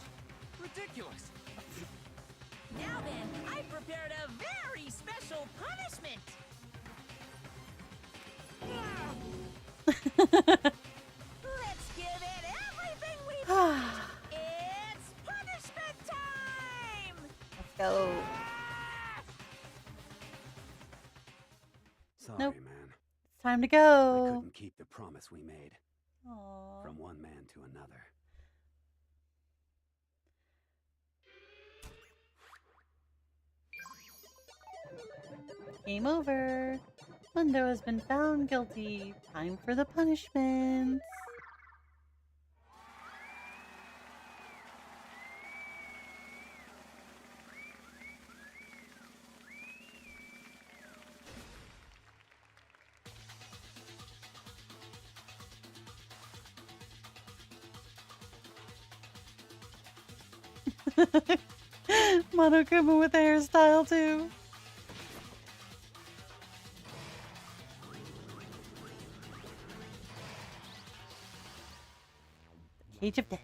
Ridiculous. Now then, I prepared a very special punishment. Let's give it everything we've got. It's punishment time. Let's go. Sorry, Nope. man. It's time to I go. couldn't keep the promise we made. Aww. From one man to another. Game over. Mundo has been found guilty. Time for the punishment. Monokuma with a hairstyle too. Cage of Death.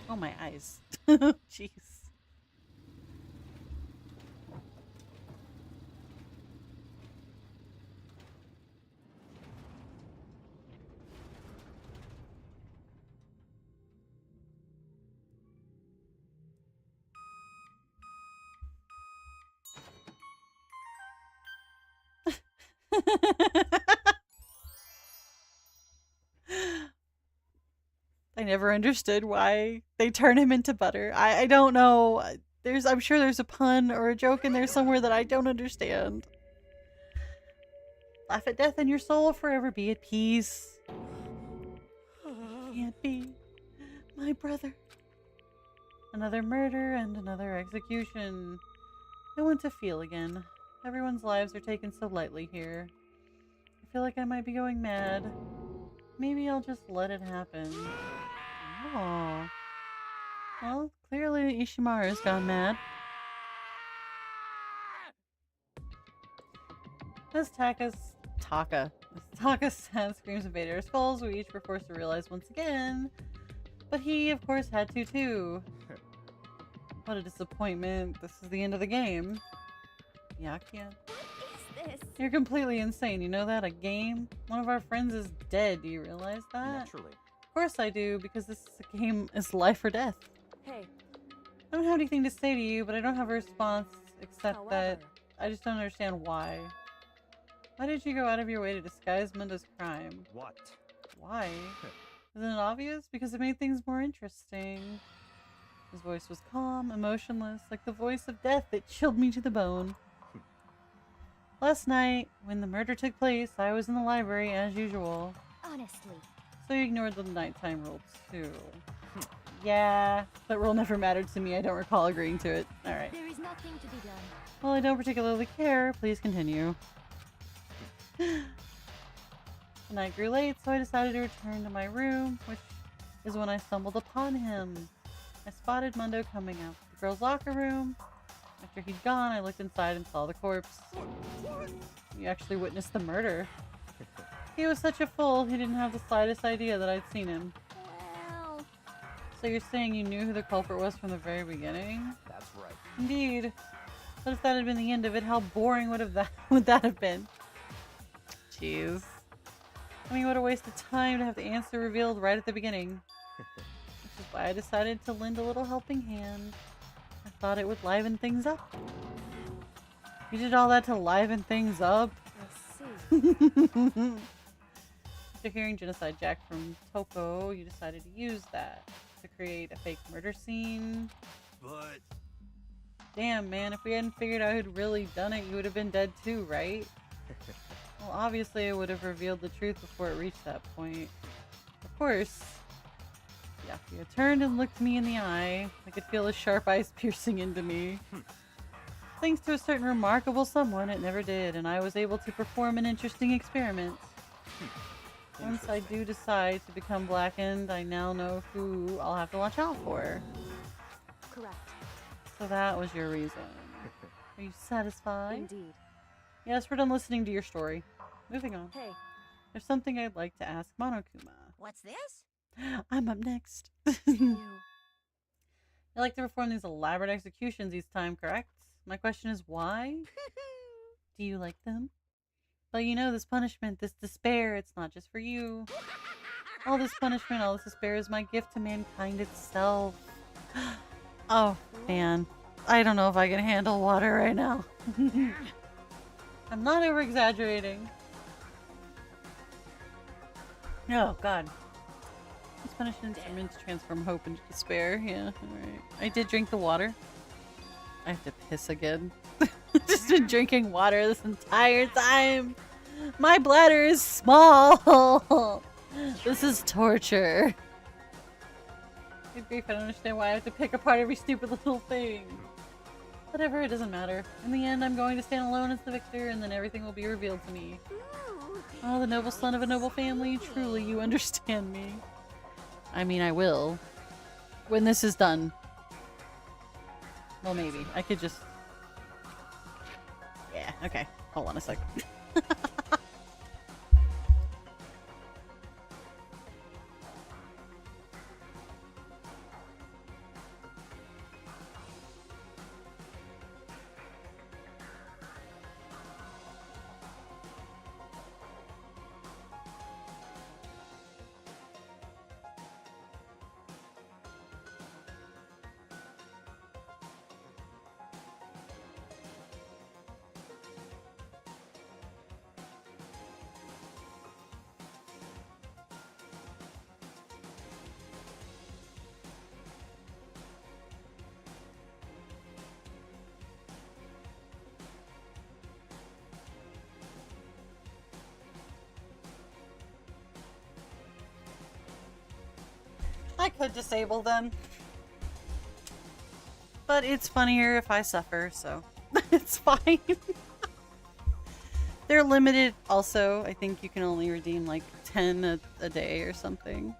Oh, my eyes. Jeez. I never understood why they turn him into butter. I don't know. I'm sure there's a pun or a joke in there somewhere that I don't understand. Laugh at death and your soul will forever be at peace. Can't be my brother. Another murder and another execution. I want to feel again. Everyone's lives are taken so lightly here. I feel like I might be going mad. Maybe I'll just let it happen. Oh. Well, clearly Ishimaru's gone mad. As Taka sad screams invade our skulls, we each were forced to realize once again. But he, of course, had to too. What a disappointment. This is the end of the game. Yakia. What is this? You're completely insane. You know that? A game? One of our friends is dead. Do you realize that? Naturally. Of course I do, because this game is life or death. Hey, I don't have anything to say to you, but I don't have a response except that however, I just don't understand why. Why did you go out of your way to disguise Mundo's crime? What? Why? Isn't it obvious? Because it made things more interesting. His voice was calm, emotionless, like the voice of death that chilled me to the bone. Last night, when the murder took place, I was in the library as usual. Honestly. So you ignored the nighttime rule too. Yeah, that rule never mattered to me. I don't recall agreeing to it. Alright. There is nothing to be done. Well, I don't particularly care. Please continue. The night grew late, so I decided to return to my room, which is when I stumbled upon him. I spotted Mundo coming out the girls' locker room. After he'd gone, I looked inside and saw the corpse. You actually witnessed the murder. He was such a fool, he didn't have the slightest idea that I'd seen him. Well... So you're saying you knew who the culprit was from the very beginning? That's right. Indeed. But if that had been the end of it, how boring would that have been? Jeez. I mean, what a waste of time to have the answer revealed right at the beginning. Which is why I decided to lend a little helping hand. I thought it would liven things up. You did all that to liven things up? I see. After hearing Genocide Jack from Toko, you decided to use that to create a fake murder scene. But... Damn, man, if we hadn't figured out who'd really done it, you would have been dead too, right? Well, obviously it would have revealed the truth before it reached that point. Of course. Yakuya turned and looked me in the eye. I could feel his sharp eyes piercing into me. Thanks to a certain remarkable someone, it never did, and I was able to perform an interesting experiment. Once I do decide to become blackened, I now know who I'll have to watch out for. Correct. So that was your reason. Are you satisfied? Indeed. Yes, we're done listening to your story. Moving on. Hey. There's something I'd like to ask Monokuma. What's this? I'm up next. You. I like to perform these elaborate executions each time, correct? My question is why? Do you like them? But you know, this punishment, this despair, it's not just for you. All this punishment, all this despair is my gift to mankind itself. Oh, man. I don't know if I can handle water right now. I'm not over-exaggerating. Oh, God. These punishments are meant to transform hope into despair. Yeah, alright. I did drink the water. I have to piss again. Just been drinking water this entire time. My bladder is small. This is torture. Good grief, I don't understand why I have to pick apart every stupid little thing. Whatever, it doesn't matter. In the end, I'm going to stand alone as the victor, and then everything will be revealed to me. Oh, the noble son of a noble family. Truly, you understand me. I mean, I will. When this is done. Well, maybe. I could just... Yeah, okay. Hold on a second. I could disable them. But it's funnier if I suffer, so it's fine. They're limited also. I think you can only redeem like 10 a day or something.